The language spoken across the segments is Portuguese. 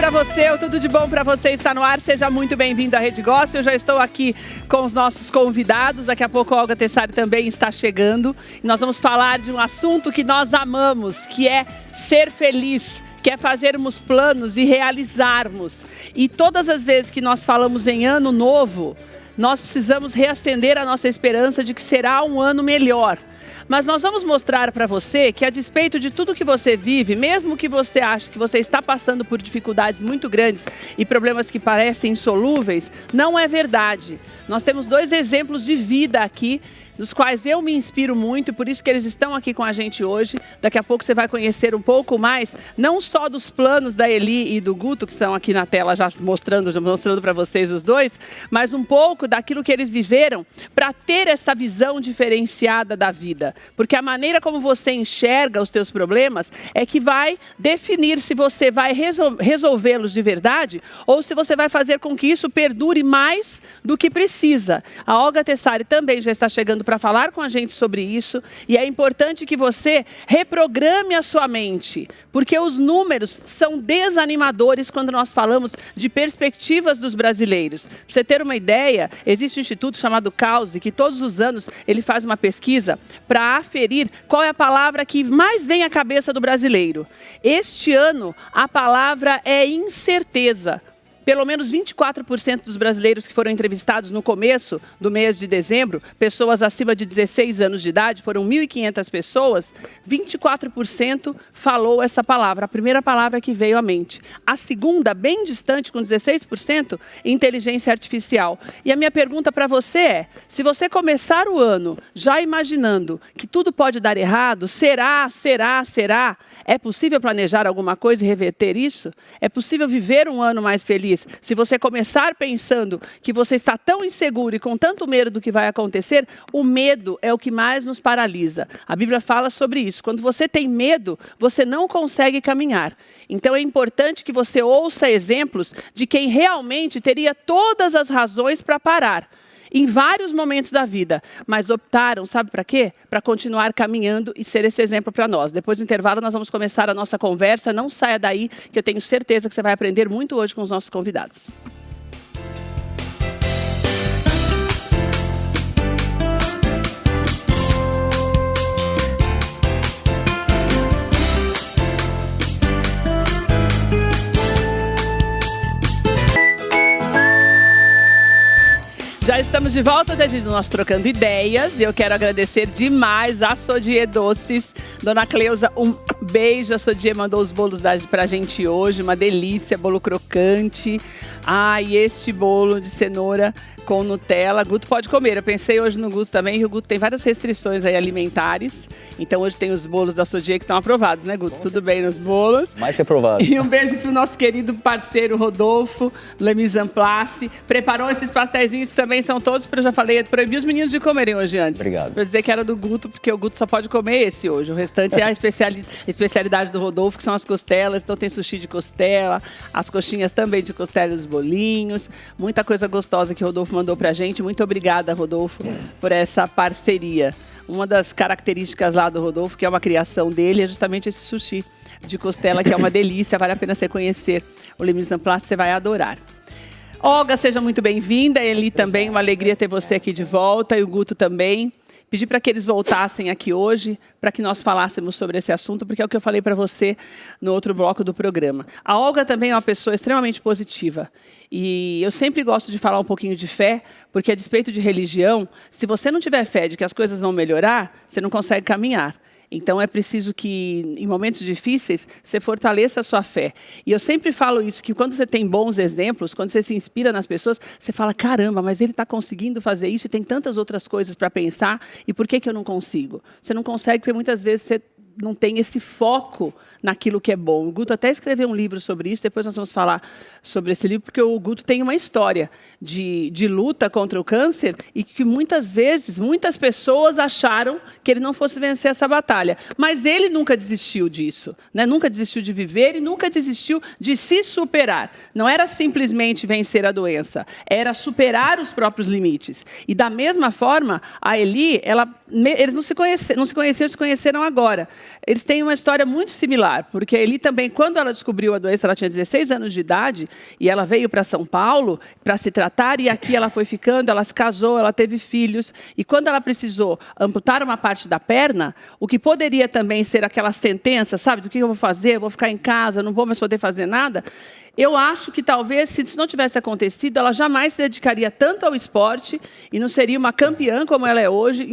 para você, o Tudo de Bom para você está no ar. Seja muito bem-vindo à Rede Gospel. Eu já estou aqui com os nossos convidados. Daqui a pouco a Olga Tessari também está chegando. E nós vamos falar de um assunto que nós amamos, que é ser feliz, que é fazermos planos e realizarmos. E todas as vezes que nós falamos em ano novo, nós precisamos reacender a nossa esperança de que será um ano melhor. Mas nós vamos mostrar para você que, a despeito de tudo que você vive, mesmo que você ache que você está passando por dificuldades muito grandes e problemas que parecem insolúveis, não é verdade. Nós temos 2 exemplos de vida aqui, dos quais eu me inspiro muito, e por isso que eles estão aqui com a gente hoje. Daqui a pouco você vai conhecer um pouco mais, não só dos planos da Eli e do Guto, que estão aqui na tela já mostrando para vocês os dois, mas um pouco daquilo que eles viveram para ter essa visão diferenciada da vida. Porque a maneira como você enxerga os teus problemas é que vai definir se você vai resolvê-los de verdade ou se você vai fazer com que isso perdure mais do que precisa. A Olga Tessari também já está chegando para falar com a gente sobre isso, e é importante que você reprograme a sua mente, porque os números são desanimadores quando nós falamos de perspectivas dos brasileiros. Para você ter uma ideia, existe um instituto chamado Cause, que todos os anos ele faz uma pesquisa para aferir qual é a palavra que mais vem à cabeça do brasileiro. Este ano, a palavra é incerteza. Pelo menos 24% dos brasileiros que foram entrevistados no começo do mês de dezembro, pessoas acima de 16 anos de idade, foram 1.500 pessoas, 24% falou essa palavra, a primeira palavra que veio à mente. A segunda, bem distante, com 16%, inteligência artificial. E a minha pergunta para você é, se você começar o ano já imaginando que tudo pode dar errado, será? É possível planejar alguma coisa e reverter isso? É possível viver um ano mais feliz? Se você começar pensando que você está tão inseguro e com tanto medo do que vai acontecer, o medo é o que mais nos paralisa. A Bíblia fala sobre isso. Quando você tem medo, você não consegue caminhar. Então é importante que você ouça exemplos de quem realmente teria todas as razões para parar em vários momentos da vida, mas optaram, sabe para quê? Para continuar caminhando e ser esse exemplo para nós. Depois do intervalo, nós vamos começar a nossa conversa. Não saia daí, que eu tenho certeza que você vai aprender muito hoje com os nossos convidados. Já estamos de volta desde nós trocando ideias, e eu quero agradecer demais a Sodier Doces. Dona Cleusa, um beijo. A Sodier mandou os bolos pra gente hoje, uma delícia, bolo crocante. E este bolo de cenoura com Nutella. Guto pode comer. Eu pensei hoje no Guto também, e o Guto tem várias restrições aí alimentares. Então hoje tem os bolos da Sodier que estão aprovados, né, Guto? Tudo bem nos bolos? Mais que aprovado. E um beijo pro nosso querido parceiro Rodolfo, Le Mise en Place. Preparou esses pastéisinhos também, são todos, eu já falei, proibi os meninos de comerem hoje antes. Obrigado. Pra dizer que era do Guto, porque o Guto só pode comer esse hoje. O restante é a especialidade do Rodolfo, que são as costelas. Então tem sushi de costela, as coxinhas também de costela e os bolinhos. Muita coisa gostosa que o Rodolfo mandou pra gente. Muito obrigada, Rodolfo, por essa parceria. Uma das características lá do Rodolfo, que é uma criação dele, é justamente esse sushi de costela, que é uma delícia. Vale a pena você conhecer o Le Mise en Place, você vai adorar. Olga, seja muito bem-vinda. Eli também, uma alegria ter você aqui de volta, e o Guto também. Pedi para que eles voltassem aqui hoje, para que nós falássemos sobre esse assunto, porque é o que eu falei para você no outro bloco do programa. A Olga também é uma pessoa extremamente positiva. E eu sempre gosto de falar um pouquinho de fé, porque a despeito de religião, se você não tiver fé de que as coisas vão melhorar, você não consegue caminhar. Então é preciso que, em momentos difíceis, você fortaleça a sua fé. E eu sempre falo isso, que quando você tem bons exemplos, quando você se inspira nas pessoas, você fala, caramba, mas ele está conseguindo fazer isso e tem tantas outras coisas para pensar, e por que eu não consigo? Você não consegue porque muitas vezes você não tem esse foco naquilo que é bom. O Guto até escreveu um livro sobre isso, depois nós vamos falar sobre esse livro, porque o Guto tem uma história de luta contra o câncer e que muitas vezes, muitas pessoas acharam que ele não fosse vencer essa batalha. Mas ele nunca desistiu disso, né? Nunca desistiu de viver e nunca desistiu de se superar. Não era simplesmente vencer a doença, era superar os próprios limites. E da mesma forma, a Eli, eles não se conheceram agora. eles têm uma história muito similar, porque a Eli também, quando ela descobriu a doença, ela tinha 16 anos de idade, e ela veio para São Paulo para se tratar, e aqui ela foi ficando, ela se casou, ela teve filhos, e quando ela precisou amputar uma parte da perna, o que poderia também ser aquela sentença, sabe, do que eu vou fazer, eu vou ficar em casa, não vou mais poder fazer nada, eu acho que talvez, se isso não tivesse acontecido, ela jamais se dedicaria tanto ao esporte e não seria uma campeã como ela é hoje,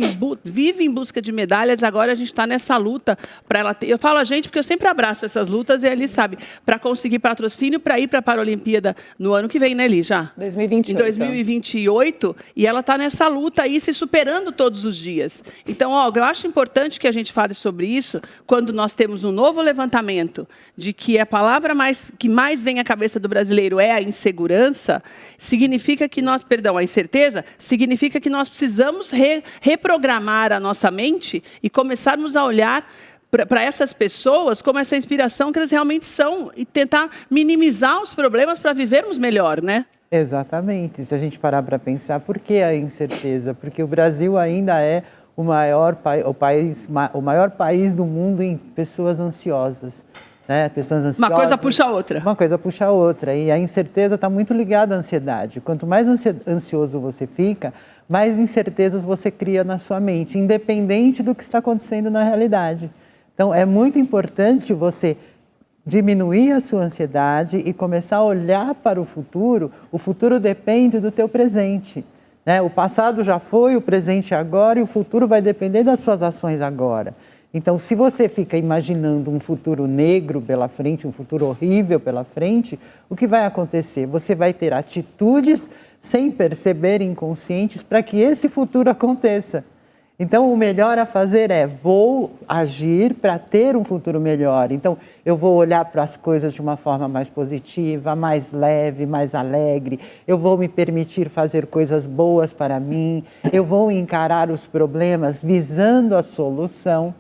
vive em busca de medalhas, agora a gente está nessa luta para ela ter. Eu falo a gente porque eu sempre abraço essas lutas e a Eli sabe, para conseguir patrocínio para ir para a Paralimpíada no ano que vem, né, Eli, já? 2028. Em 2028, e ela está nessa luta aí, se superando todos os dias. Então, Olga, eu acho importante que a gente fale sobre isso quando nós temos um novo levantamento de que a palavra que mais vem à cabeça do brasileiro é a insegurança, significa que nós, a incerteza, significa que nós precisamos reprogramar a nossa mente e começarmos a olhar para essas pessoas como essa inspiração que elas realmente são e tentar minimizar os problemas para vivermos melhor, né? Exatamente. Se a gente parar para pensar, por que a incerteza? Porque o Brasil ainda é o maior país do mundo em pessoas ansiosas. Né? Pessoas ansiosas. Uma coisa puxa a outra. Uma coisa puxa a outra. E a incerteza está muito ligada à ansiedade. Quanto mais ansioso você fica, mais incertezas você cria na sua mente, independente do que está acontecendo na realidade. Então, é muito importante você diminuir a sua ansiedade e começar a olhar para o futuro. O futuro depende do teu presente. Né? O passado já foi, o presente é agora e o futuro vai depender das suas ações agora. Então, se você fica imaginando um futuro negro pela frente, um futuro horrível pela frente, o que vai acontecer? Você vai ter atitudes sem perceber, inconscientes, para que esse futuro aconteça. Então, o melhor a fazer é, vou agir para ter um futuro melhor. Então, eu vou olhar para as coisas de uma forma mais positiva, mais leve, mais alegre. Eu vou me permitir fazer coisas boas para mim. Eu vou encarar os problemas visando a solução.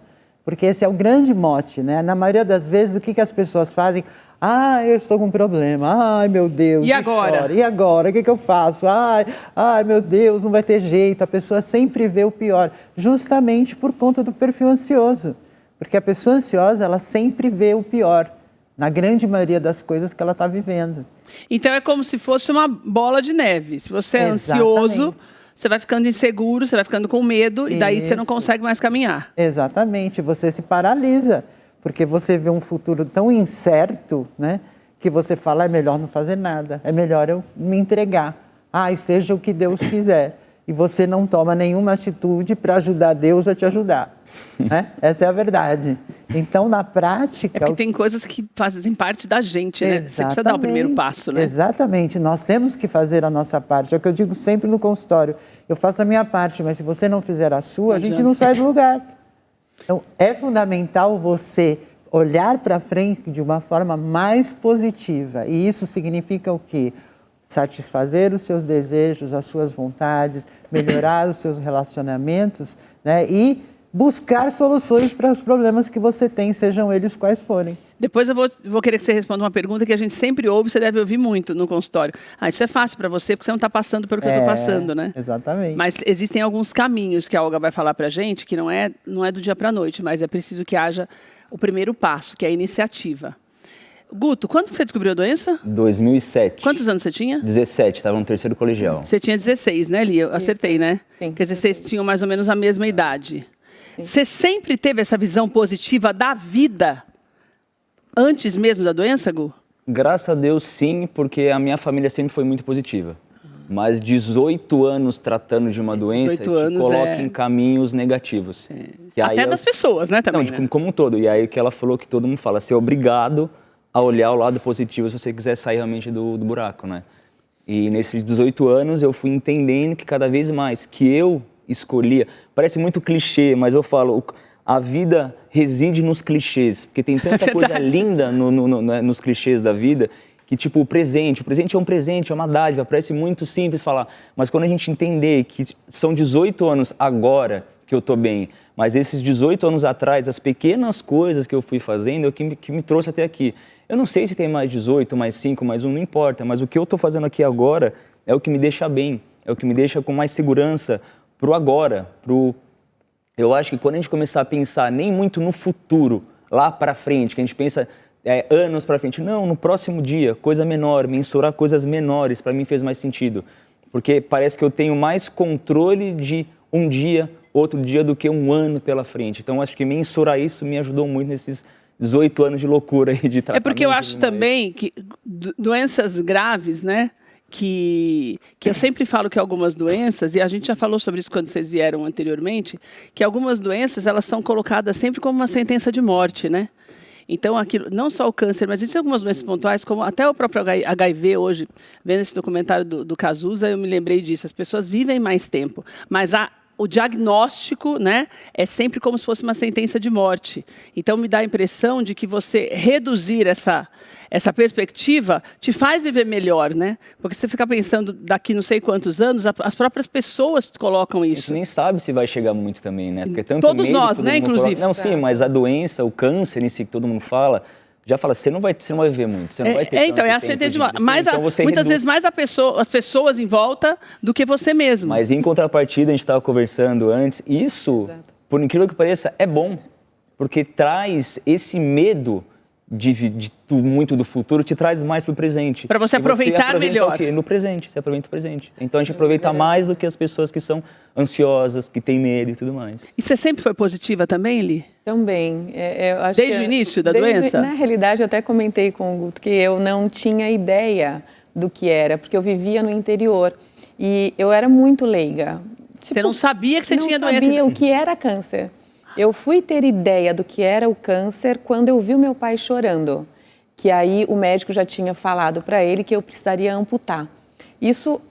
Porque esse é o grande mote, né? Na maioria das vezes, o que as pessoas fazem? Ah, eu estou com um problema. Ai, meu Deus. E agora? Chora. E agora? O que eu faço? Ai, meu Deus, não vai ter jeito. A pessoa sempre vê o pior, justamente por conta do perfil ansioso. Porque a pessoa ansiosa, ela sempre vê o pior, na grande maioria das coisas que ela está vivendo. Então, é como se fosse uma bola de neve. Se você é ansioso, você vai ficando inseguro, você vai ficando com medo e daí você não consegue mais caminhar. Exatamente, você se paralisa, porque você vê um futuro tão incerto, né, que você fala, é melhor não fazer nada, é melhor eu me entregar. E seja o que Deus quiser. E você não toma nenhuma atitude para ajudar Deus a te ajudar. Né? Essa é a verdade. Então, na prática... É porque tem coisas que fazem parte da gente, né? Você precisa dar o primeiro passo, né? Exatamente. Nós temos que fazer a nossa parte. É o que eu digo sempre no consultório. Eu faço a minha parte, mas se você não fizer a sua, a gente não sai do lugar. Então, é fundamental você olhar para frente de uma forma mais positiva. E isso significa o quê? Satisfazer os seus desejos, as suas vontades, melhorar os seus relacionamentos, né? E buscar soluções para os problemas que você tem, sejam eles quais forem. Depois eu vou querer que você responda uma pergunta que a gente sempre ouve, você deve ouvir muito no consultório. Isso é fácil para você, porque você não está passando pelo que eu estou passando, né? Exatamente. Mas existem alguns caminhos que a Olga vai falar para a gente, que não é do dia para a noite, mas é preciso que haja o primeiro passo, que é a iniciativa. Guto, quando você descobriu a doença? 2007. Quantos anos você tinha? 17, estava no terceiro colegial. Você tinha 16, né, Li? Eu acertei, né? Sim. Quer dizer, vocês tinham mais ou menos a mesma idade. Você sempre teve essa visão positiva da vida antes mesmo da doença, Gu? Graças a Deus, sim, porque a minha família sempre foi muito positiva. Mas 18 anos tratando de uma doença te coloca em caminhos negativos. Até das pessoas, né, também, não, como um todo. E aí o que ela falou, que todo mundo fala, ser obrigado a olhar o lado positivo se você quiser sair realmente do buraco, né? E nesses 18 anos eu fui entendendo que cada vez mais que eu escolhia, parece muito clichê, mas eu falo, a vida reside nos clichês, porque tem tanta coisa linda nos clichês da vida, que tipo, o presente é um presente, é uma dádiva, parece muito simples falar, mas quando a gente entender que são 18 anos agora que eu tô bem, mas esses 18 anos atrás, as pequenas coisas que eu fui fazendo é o que me trouxe até aqui. Eu não sei se tem mais 18, mais 5, mais 1, não importa, mas o que eu tô fazendo aqui agora é o que me deixa bem, é o que me deixa com mais segurança pro agora, pro eu acho que quando a gente começar a pensar nem muito no futuro, lá para frente, que a gente pensa anos para frente, não, no próximo dia, coisa menor, mensurar coisas menores, para mim fez mais sentido. Porque parece que eu tenho mais controle de um dia, outro dia, do que um ano pela frente. Então, acho que mensurar isso me ajudou muito nesses 18 anos de loucura aí de tratamento. É porque eu acho também que doenças graves, né? Que eu sempre falo que algumas doenças, e a gente já falou sobre isso quando vocês vieram anteriormente, que algumas doenças, elas são colocadas sempre como uma sentença de morte, né? Então, aquilo, não só o câncer, mas existem algumas doenças pontuais, como até o próprio HIV hoje, vendo esse documentário do Cazuza, eu me lembrei disso. As pessoas vivem mais tempo, mas o diagnóstico, né, é sempre como se fosse uma sentença de morte. Então, me dá a impressão de que você reduzir essa perspectiva te faz viver melhor, né? Porque você fica pensando daqui não sei quantos anos, as próprias pessoas colocam isso. A gente nem sabe se vai chegar muito também, né? Porque tanto todos medo, nós, né, inclusive. Não, sim, mas a doença, o câncer em si, que todo mundo fala, já fala, você não vai viver muito, você não vai ter tanto então, é a tempo sentença de vida. morte. Mas então, muitas vezes mais as pessoas em volta do que você mesmo. Mas em contrapartida, a gente estava conversando antes, isso, por incrível que pareça, é bom, porque traz esse medo muito do futuro, te traz mais para o presente. Para você aproveitar melhor. O quê? No presente, você aproveita o presente. Então a gente aproveita mais do que as pessoas que são ansiosas, que têm medo e tudo mais. E você sempre foi positiva também, Li? Também. Eu acho desde o início da doença? Na realidade, eu até comentei com o Guto que eu não tinha ideia do que era, porque eu vivia no interior e eu era muito leiga. Você não sabia que você tinha doença? Não sabia o que era câncer. Eu fui ter ideia do que era o câncer quando eu vi o meu pai chorando, que aí o médico já tinha falado para ele que eu precisaria amputar. Isso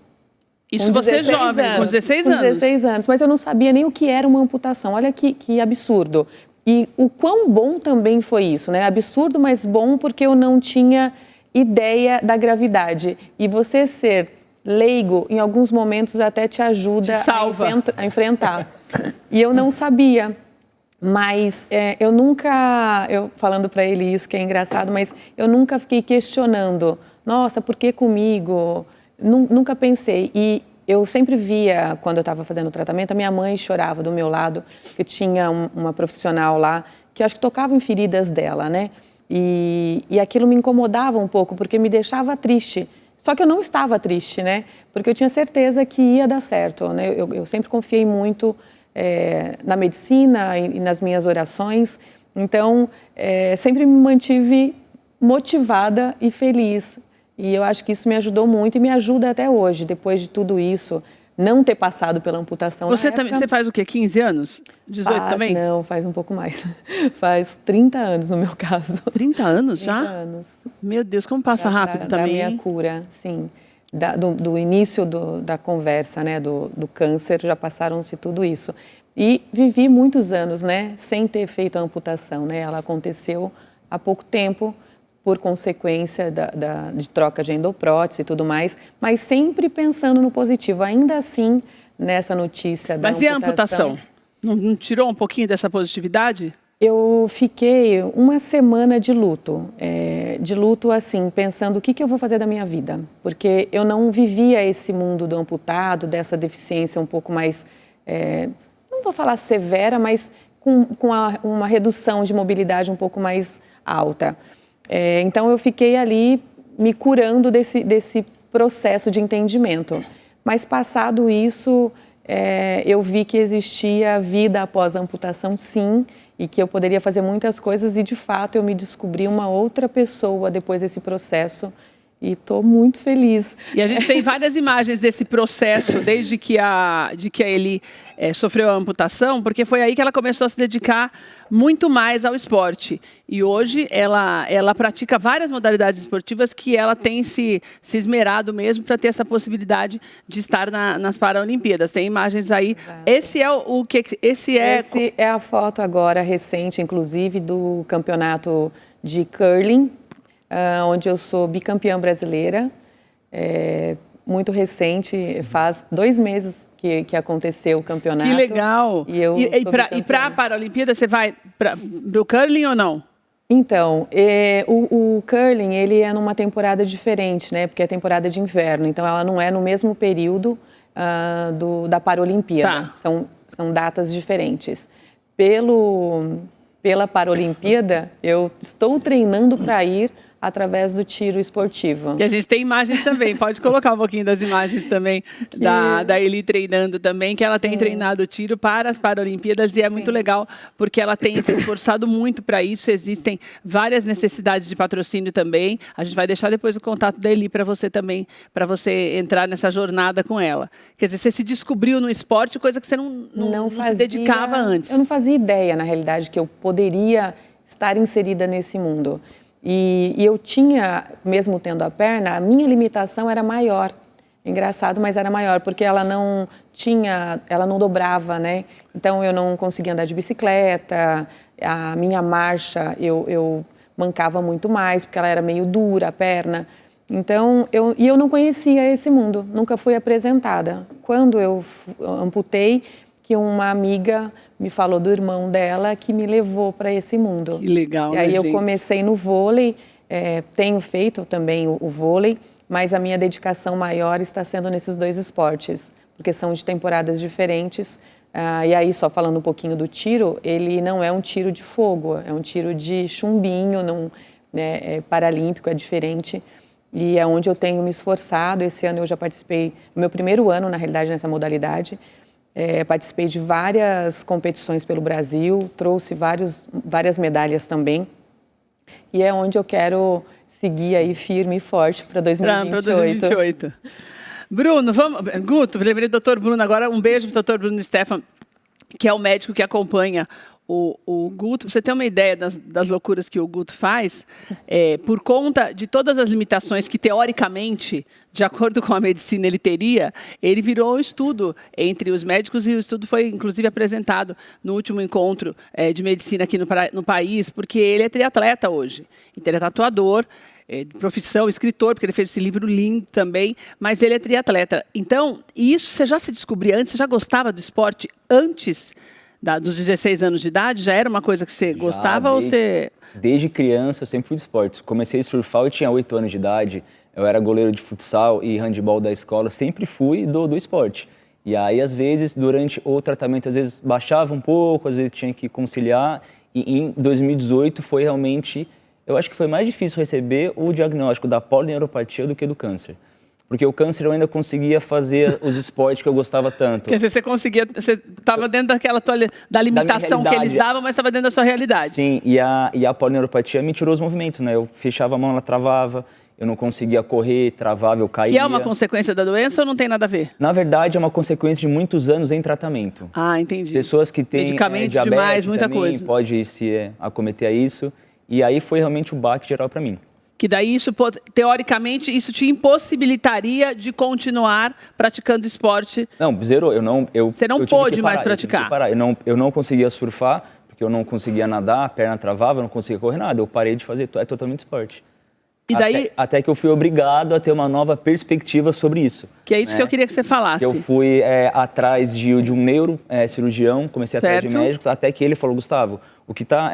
você é jovem, com 16 anos. Com 16 anos, mas eu não sabia nem o que era uma amputação. Olha que absurdo. E o quão bom também foi isso, né? Absurdo, mas bom porque eu não tinha ideia da gravidade. E você ser leigo, em alguns momentos, até te ajuda a enfrentar. E eu não sabia. Mas falando para ele isso, que é engraçado, mas eu nunca fiquei questionando, nossa, por que comigo? Nunca pensei. E eu sempre via, quando eu estava fazendo o tratamento, a minha mãe chorava do meu lado, porque tinha uma profissional lá, que acho que tocava em feridas dela, né? E aquilo me incomodava um pouco, porque me deixava triste. Só que eu não estava triste, né? Porque eu tinha certeza que ia dar certo, né? Eu sempre confiei muito na medicina e nas minhas orações, então sempre me mantive motivada e feliz, e eu acho que isso me ajudou muito e me ajuda até hoje, depois de tudo isso, não ter passado pela amputação. Você faz o quê, 15 anos? 18 também? Não, faz um pouco mais, faz 30 anos no meu caso. 30 anos já? 30 anos. Meu Deus, como passa rápido também. Da minha cura, sim. Do início da conversa, né, do câncer, já passaram-se tudo isso. E vivi muitos anos, né, sem ter feito a amputação, né? Ela aconteceu há pouco tempo, por consequência de troca de endoprótese e tudo mais, mas sempre pensando no positivo. Ainda assim, nessa notícia da amputação... Mas e a amputação? Não tirou um pouquinho dessa positividade? Eu fiquei uma semana de luto assim, pensando o que eu vou fazer da minha vida, porque eu não vivia esse mundo do amputado, dessa deficiência um pouco mais, não vou falar severa, mas com uma redução de mobilidade um pouco mais alta. Então eu fiquei ali me curando desse processo de entendimento, mas passado isso, eu vi que existia vida após a amputação, sim, e que eu poderia fazer muitas coisas e, de fato, eu me descobri uma outra pessoa depois desse processo e estou muito feliz. E a gente tem várias imagens desse processo, desde que a Eli sofreu a amputação, porque foi aí que ela começou a se dedicar muito mais ao esporte. E hoje ela pratica várias modalidades esportivas que ela tem se esmerado mesmo para ter essa possibilidade de estar nas Paralimpíadas. Tem imagens aí. Esse é a foto agora recente, inclusive, do campeonato de curling, onde eu sou bicampeã brasileira, muito recente, faz 2 meses que aconteceu o campeonato. Que legal! E para a Paralimpíada você vai para o curling ou não? Então, o curling, ele é numa temporada diferente, né? Porque é temporada de inverno, então ela não é no mesmo período da Paralimpíada. Tá. São datas diferentes. Pela Paralimpíada, eu estou treinando para ir através do tiro esportivo. Que a gente tem imagens também, pode colocar um pouquinho das imagens também da Eli treinando também, que ela tem treinado tiro para as Paralimpíadas e é muito legal, porque ela tem se esforçado muito para isso, existem várias necessidades de patrocínio também, a gente vai deixar depois o contato da Eli para você também, para você entrar nessa jornada com ela. Quer dizer, você se descobriu no esporte, coisa que você não se dedicava antes. Eu não fazia ideia, na realidade, que eu poderia estar inserida nesse mundo. E eu tinha, mesmo tendo a perna, a minha limitação era maior. Engraçado, mas era maior, porque ela não dobrava, né? Então eu não conseguia andar de bicicleta, a minha marcha eu mancava muito mais, porque ela era meio dura, a perna. Então, eu não conhecia esse mundo, nunca fui apresentada. Quando eu amputei, que uma amiga me falou do irmão dela que me levou para esse mundo. Que legal, e aí né, eu gente? comecei no vôlei, tenho feito também o vôlei, mas a minha dedicação maior está sendo nesses dois esportes, porque são de temporadas diferentes. E aí, só falando um pouquinho do tiro, ele não é um tiro de fogo, é um tiro de chumbinho, é paralímpico, é diferente. E é onde eu tenho me esforçado. Esse ano eu já participei, meu primeiro ano, na realidade, nessa modalidade. Participei de várias competições pelo Brasil, trouxe várias medalhas também. E é onde eu quero seguir aí firme e forte para 2028. Para 2028. Bruno, Guto, lembrei do Dr. Bruno agora, um beijo para o Dr. Bruno Stefan, que é o médico que acompanha o Guto. Pra você ter uma ideia das loucuras que o Guto faz, por conta de todas as limitações que, teoricamente, de acordo com a medicina, ele teria, ele virou um estudo entre os médicos e o estudo foi, inclusive, apresentado no último encontro de medicina aqui no país, porque ele é triatleta hoje. Então, ele é tatuador, de profissão, escritor, porque ele fez esse livro lindo também, mas ele é triatleta. Então, isso você já se descobria antes? Você já gostava do esporte antes dos 16 anos de idade? Já era uma coisa que você gostava ou você... Desde criança eu sempre fui de esportes. Comecei a surfar, eu tinha 8 anos de idade, eu era goleiro de futsal e handebol da escola, sempre fui do esporte. E aí, às vezes, durante o tratamento, às vezes baixava um pouco, às vezes tinha que conciliar. E em 2018 foi realmente, eu acho que foi mais difícil receber o diagnóstico da polineuropatia do que do câncer. Porque o câncer eu ainda conseguia fazer os esportes que eu gostava tanto. Quer dizer, você estava dentro da limitação que eles davam, mas estava dentro da sua realidade. Sim, e a polineuropatia me tirou os movimentos, né? Eu fechava a mão, ela travava, eu não conseguia correr, travava, eu caía. Que é uma consequência da doença ou não tem nada a ver? Na verdade, é uma consequência de muitos anos em tratamento. Ah, entendi. Pessoas que têm medicamento diabetes demais, muita também, coisa. Pode se acometer a isso. E aí foi realmente o baque geral para mim. Que daí, teoricamente, isso te impossibilitaria de continuar praticando esporte. Não, zerou. Você não pôde mais praticar. Eu não conseguia surfar, porque eu não conseguia nadar, a perna travava, eu não conseguia correr nada. Eu parei de fazer, totalmente esporte. E daí... Até que eu fui obrigado a ter uma nova perspectiva sobre isso. Que é isso que eu queria que você falasse. Eu fui atrás de um neurocirurgião, comecei atrás de médicos, até que ele falou, Gustavo, o que está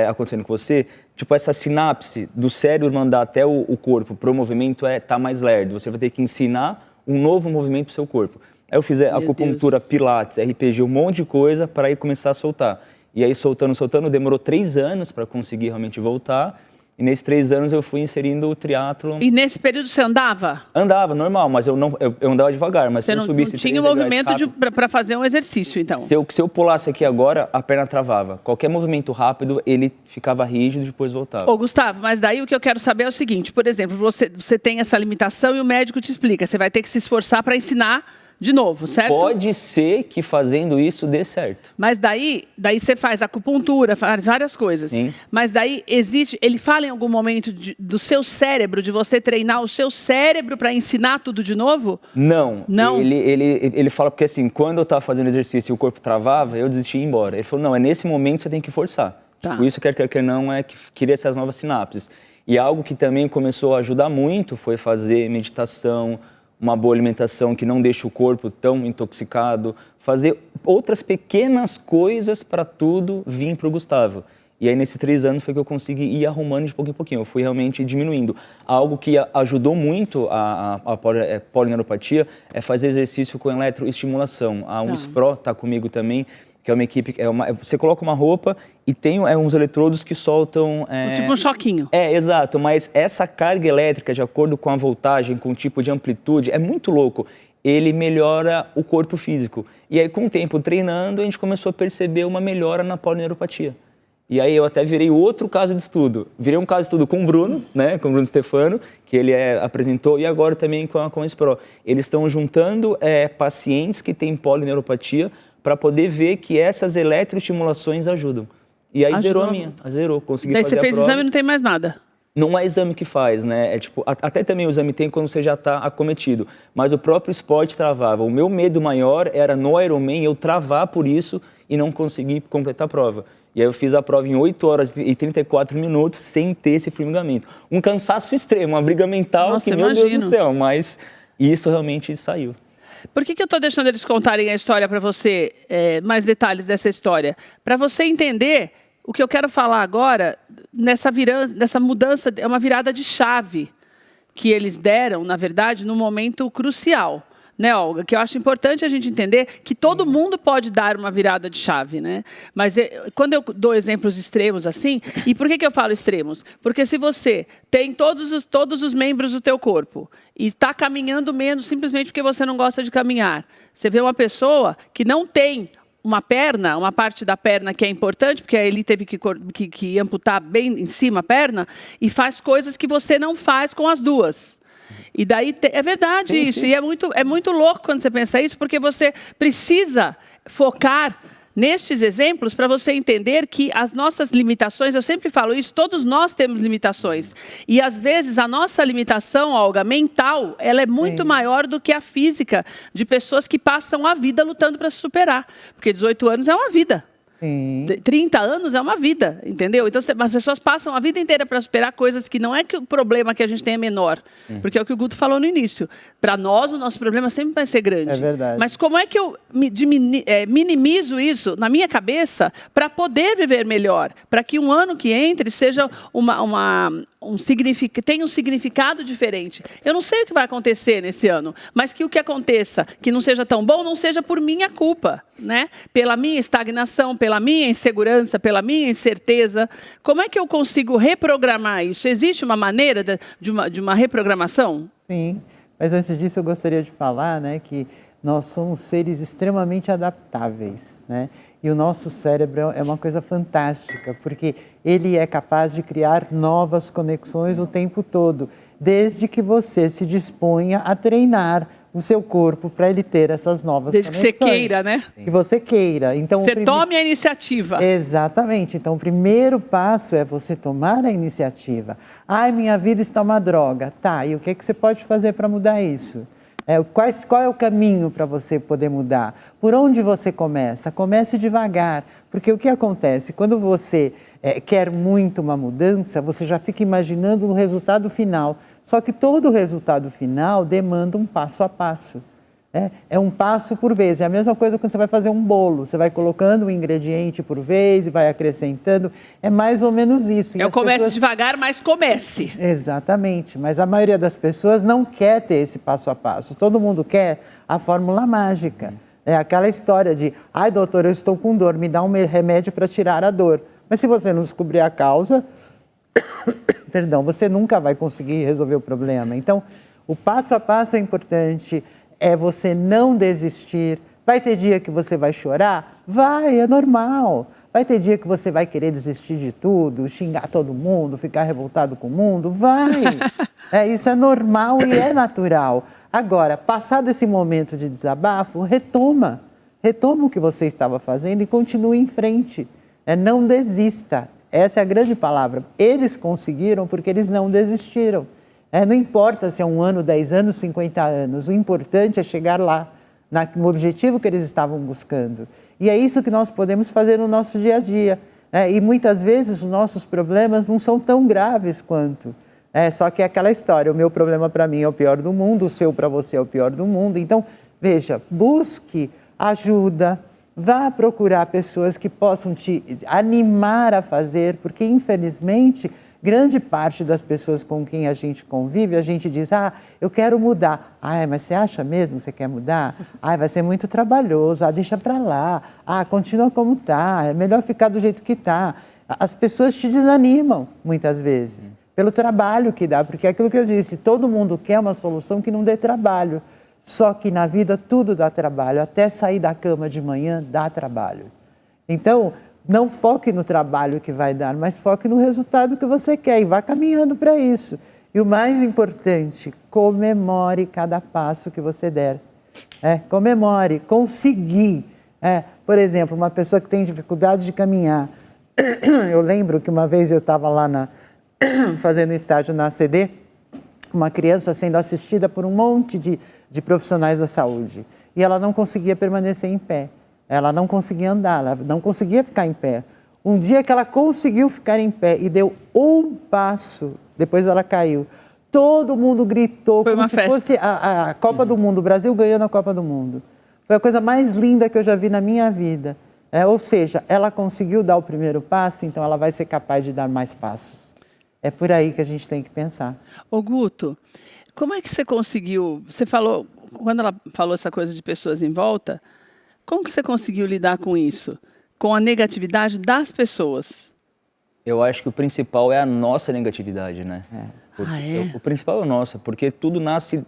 acontecendo com você, tipo essa sinapse do cérebro mandar até o corpo para o movimento tá mais lerdo. Você vai ter que ensinar um novo movimento para o seu corpo. Aí eu fiz acupuntura, pilates, RPG, um monte de coisa para aí começar a soltar. E aí soltando, demorou 3 anos para conseguir realmente voltar. E nesses 3 anos eu fui inserindo o triatlon. E nesse período você andava? Andava, normal, mas eu andava devagar. Mas você se eu subisse não tinha o movimento para fazer um exercício, então? Se eu pulasse aqui agora, a perna travava. Qualquer movimento rápido, ele ficava rígido e depois voltava. Ô, Gustavo, mas daí o que eu quero saber é o seguinte, por exemplo, você tem essa limitação e o médico te explica, você vai ter que se esforçar para ensinar de novo, certo? Pode ser que fazendo isso dê certo. Mas daí você faz acupuntura, faz várias coisas. Sim. Mas daí ele fala em algum momento do seu cérebro, de você treinar o seu cérebro para ensinar tudo de novo? Não. Não? Ele fala, porque assim, quando eu estava fazendo exercício e o corpo travava, eu desisti e ia embora. Ele falou, não, é nesse momento que você tem que forçar. Tá. Tipo, isso quer não que queria essas novas sinapses. E algo que também começou a ajudar muito foi fazer meditação, uma boa alimentação que não deixa o corpo tão intoxicado, fazer outras pequenas coisas para tudo vir para o Gustavo. E aí, nesses 3 anos, foi que eu consegui ir arrumando de pouquinho em pouquinho. Eu fui realmente diminuindo. Algo que ajudou muito a polineuropatia é fazer exercício com eletroestimulação. A USPRO está comigo também, que é uma equipe... você coloca uma roupa e tem uns eletrodos que soltam... tipo um choquinho. Exato. Mas essa carga elétrica, de acordo com a voltagem, com o tipo de amplitude, é muito louco. Ele melhora o corpo físico. E aí, com o tempo treinando, a gente começou a perceber uma melhora na polineuropatia. E aí eu até virei outro caso de estudo. Virei um caso de estudo com o Bruno, né, com o Bruno Stefano, que ele apresentou, e agora também com a USPRO. Eles estão juntando pacientes que têm polineuropatia para poder ver que essas eletroestimulações ajudam. E aí zerou a minha, consegui Daí fazer você fez a prova. exame e não tem mais nada. Não é exame que faz, né? É tipo, até também o exame tem quando você já está acometido. Mas o próprio esporte travava. O meu medo maior era no Ironman eu travar por isso e não conseguir completar a prova. E aí eu fiz a prova em 8 horas e 34 minutos sem ter esse formigamento. Um cansaço extremo, uma briga mental. Nossa, que, meu imagino. Deus do céu, mas isso realmente saiu. Por que eu estou deixando eles contarem a história para você, mais detalhes dessa história? Para você entender o que eu quero falar agora, nessa mudança, é uma virada de chave que eles deram, na verdade, num momento crucial. Né, Olga? Que eu acho importante a gente entender que todo mundo pode dar uma virada de chave, né? Mas quando eu dou exemplos extremos assim, e por que eu falo extremos? Porque se você tem todos os membros do teu corpo e está caminhando menos simplesmente porque você não gosta de caminhar, você vê uma pessoa que não tem uma perna, uma parte da perna que é importante, porque ele teve que amputar bem em cima a perna, e faz coisas que você não faz com as duas. E daí, é verdade isso, e é muito louco quando você pensa isso, porque você precisa focar nestes exemplos para você entender que as nossas limitações, eu sempre falo isso, todos nós temos limitações. E às vezes a nossa limitação, Olga, mental, ela é muito maior do que a física de pessoas que passam a vida lutando para se superar. Porque 18 anos é uma vida. Sim. 30 anos é uma vida, entendeu? Então, as pessoas passam a vida inteira para superar coisas que não é que o problema que a gente tem é menor. Porque é o que o Guto falou no início. Para nós, o nosso problema sempre vai ser grande. É verdade. Mas como é que eu minimizo isso na minha cabeça para poder viver melhor? Para que um ano que entre seja tenha um significado diferente. Eu não sei o que vai acontecer nesse ano, mas que o que aconteça, que não seja tão bom, não seja por minha culpa, né? Pela minha estagnação, pela minha insegurança, pela minha incerteza. Como é que eu consigo reprogramar isso? Existe uma maneira de uma reprogramação? Sim, mas antes disso eu gostaria de falar, né, que nós somos seres extremamente adaptáveis, né? E o nosso cérebro é uma coisa fantástica, porque ele é capaz de criar novas conexões o tempo todo, desde que você se disponha a treinar o seu corpo para ele ter essas novas conexões. Desde que você queira, né? Que você queira. Então, você tome a iniciativa. Exatamente. Então, o primeiro passo é você tomar a iniciativa. Ai, minha vida está uma droga. Tá, e o que você pode fazer para mudar isso? Qual é o caminho para você poder mudar? Por onde você começa? Comece devagar, porque o que acontece? Quando você quer muito uma mudança, você já fica imaginando o resultado final. Só que todo resultado final demanda um passo a passo. É um passo por vez. É a mesma coisa quando você vai fazer um bolo. Você vai colocando um ingrediente por vez e vai acrescentando. É mais ou menos isso. Eu começo devagar, mas comece. Exatamente. Mas a maioria das pessoas não quer ter esse passo a passo. Todo mundo quer a fórmula mágica. É aquela história de, ai, doutor, eu estou com dor, me dá um remédio para tirar a dor. Mas se você não descobrir a causa, perdão, você nunca vai conseguir resolver o problema. Então, o passo a passo é importante. É você não desistir. Vai ter dia que você vai chorar? Vai, é normal. Vai ter dia que você vai querer desistir de tudo, xingar todo mundo, ficar revoltado com o mundo? Vai. Isso é normal e é natural. Agora, passado esse momento de desabafo, retoma. Retoma o que você estava fazendo e continue em frente. Não desista. Essa é a grande palavra. Eles conseguiram porque eles não desistiram. Não importa se é 1 ano, 10 anos, 50 anos, o importante é chegar lá, no objetivo que eles estavam buscando. E é isso que nós podemos fazer no nosso dia a dia. E muitas vezes os nossos problemas não são tão graves quanto. Só que é aquela história, o meu problema para mim é o pior do mundo, o seu para você é o pior do mundo. Então, veja, busque ajuda, vá procurar pessoas que possam te animar a fazer, porque infelizmente grande parte das pessoas com quem a gente convive, a gente diz, eu quero mudar. Mas você acha mesmo que você quer mudar? Vai ser muito trabalhoso, deixa pra lá. Continua como tá, é melhor ficar do jeito que tá. As pessoas te desanimam, muitas vezes, pelo trabalho que dá, porque é aquilo que eu disse, todo mundo quer uma solução que não dê trabalho. Só que na vida tudo dá trabalho, até sair da cama de manhã dá trabalho. Então, não foque no trabalho que vai dar, mas foque no resultado que você quer e vá caminhando para isso. E o mais importante, comemore cada passo que você der. Comemore, conseguir. Por exemplo, uma pessoa que tem dificuldade de caminhar. Eu lembro que uma vez eu estava lá fazendo estágio na ACD, uma criança sendo assistida por um monte de profissionais da saúde. E ela não conseguia permanecer em pé. Ela não conseguia andar, ela não conseguia ficar em pé. Um dia que ela conseguiu ficar em pé e deu um passo, depois ela caiu. Todo mundo gritou, como se fosse a Copa do Mundo, o Brasil ganhando a Copa do Mundo. Foi a coisa mais linda que eu já vi na minha vida. Ou seja, ela conseguiu dar o primeiro passo, então ela vai ser capaz de dar mais passos. É por aí que a gente tem que pensar. Ô Guto, como é que você conseguiu, você falou, quando ela falou essa coisa de pessoas em volta, como que você conseguiu lidar com isso? Com a negatividade das pessoas? Eu acho que o principal é a nossa negatividade, né? O principal é o nosso, porque tudo nasce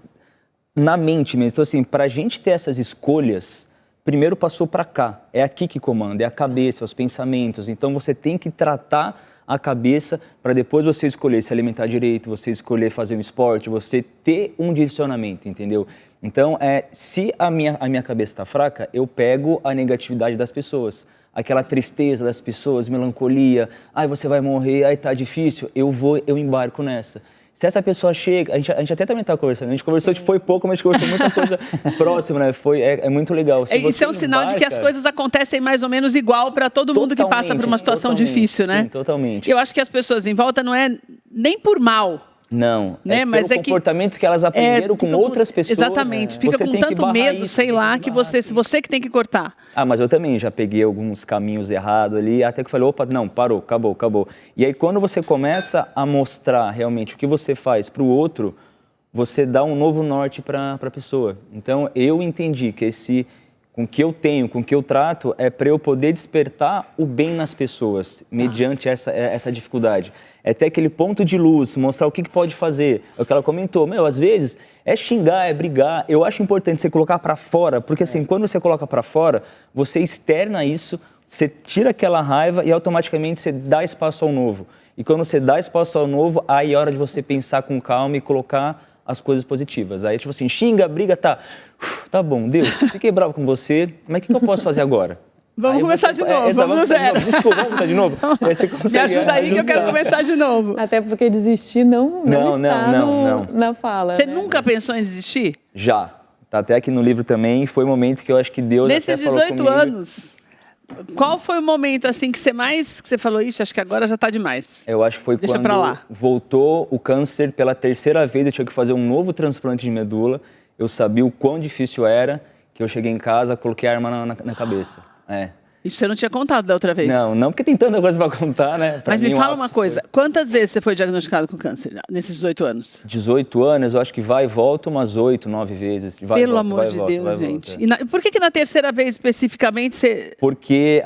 na mente mesmo. Então, assim, para a gente ter essas escolhas, primeiro passou para cá. É aqui que comanda, é a cabeça, os pensamentos. Então, você tem que tratar a cabeça para depois você escolher se alimentar direito, você escolher fazer um esporte, você ter um direcionamento, entendeu? Então, se a minha cabeça está fraca, eu pego a negatividade das pessoas. Aquela tristeza das pessoas, melancolia, você vai morrer, tá difícil, eu embarco nessa. Se essa pessoa chega, a gente até também estava conversando, a gente conversou, foi pouco, mas a gente conversou muita coisa próxima, né? É muito legal. Isso é um sinal de que as coisas acontecem mais ou menos igual para todo mundo que passa por uma situação difícil, né? Sim, totalmente. Eu acho que as pessoas em volta não é nem por mal. Não, né? Mas pelo comportamento que elas aprenderam com outras pessoas. Exatamente, fica com tanto medo, sei lá, que você que tem que cortar. Mas eu também já peguei alguns caminhos errados ali, até que falei, opa, não, parou, acabou. E aí quando você começa a mostrar realmente o que você faz para o outro, você dá um novo norte para a pessoa. Então eu entendi que com o que eu tenho, com o que eu trato, é para eu poder despertar o bem nas pessoas, mediante essa dificuldade. É ter aquele ponto de luz, mostrar o que pode fazer. É o que ela comentou, às vezes é xingar, é brigar. Eu acho importante você colocar para fora, porque assim, quando você coloca para fora, você externa isso, você tira aquela raiva e automaticamente você dá espaço ao novo. E quando você dá espaço ao novo, aí é hora de você pensar com calma e colocar as coisas positivas. Aí, tipo assim, xinga, briga, tá bom, Deus, fiquei bravo com você, mas o que eu posso fazer agora? Vamos começar de novo, vamos do zero. Desculpa, vamos começar de novo? Me ajuda aí que eu quero começar de novo. Até porque desistir não está na fala. Você nunca pensou em desistir? Já. Tá até aqui no livro também, foi um momento que eu acho que Deus Nesses até falou comigo. 18 anos, qual foi o momento assim que você falou, ixi, acho que agora já tá demais? Eu acho que foi quando voltou o câncer pela terceira vez, eu tinha que fazer um novo transplante de medula. Eu sabia o quão difícil era, que eu cheguei em casa, coloquei a arma na cabeça. Isso você não tinha contado da outra vez? Não, porque tem tanta coisa para contar, né? Mas me fala uma coisa, quantas vezes você foi diagnosticado com câncer nesses 18 anos? 18 anos, eu acho que vai e volta umas 8, 9 vezes. Pelo amor de Deus, gente. E por que na terceira vez especificamente você... Porque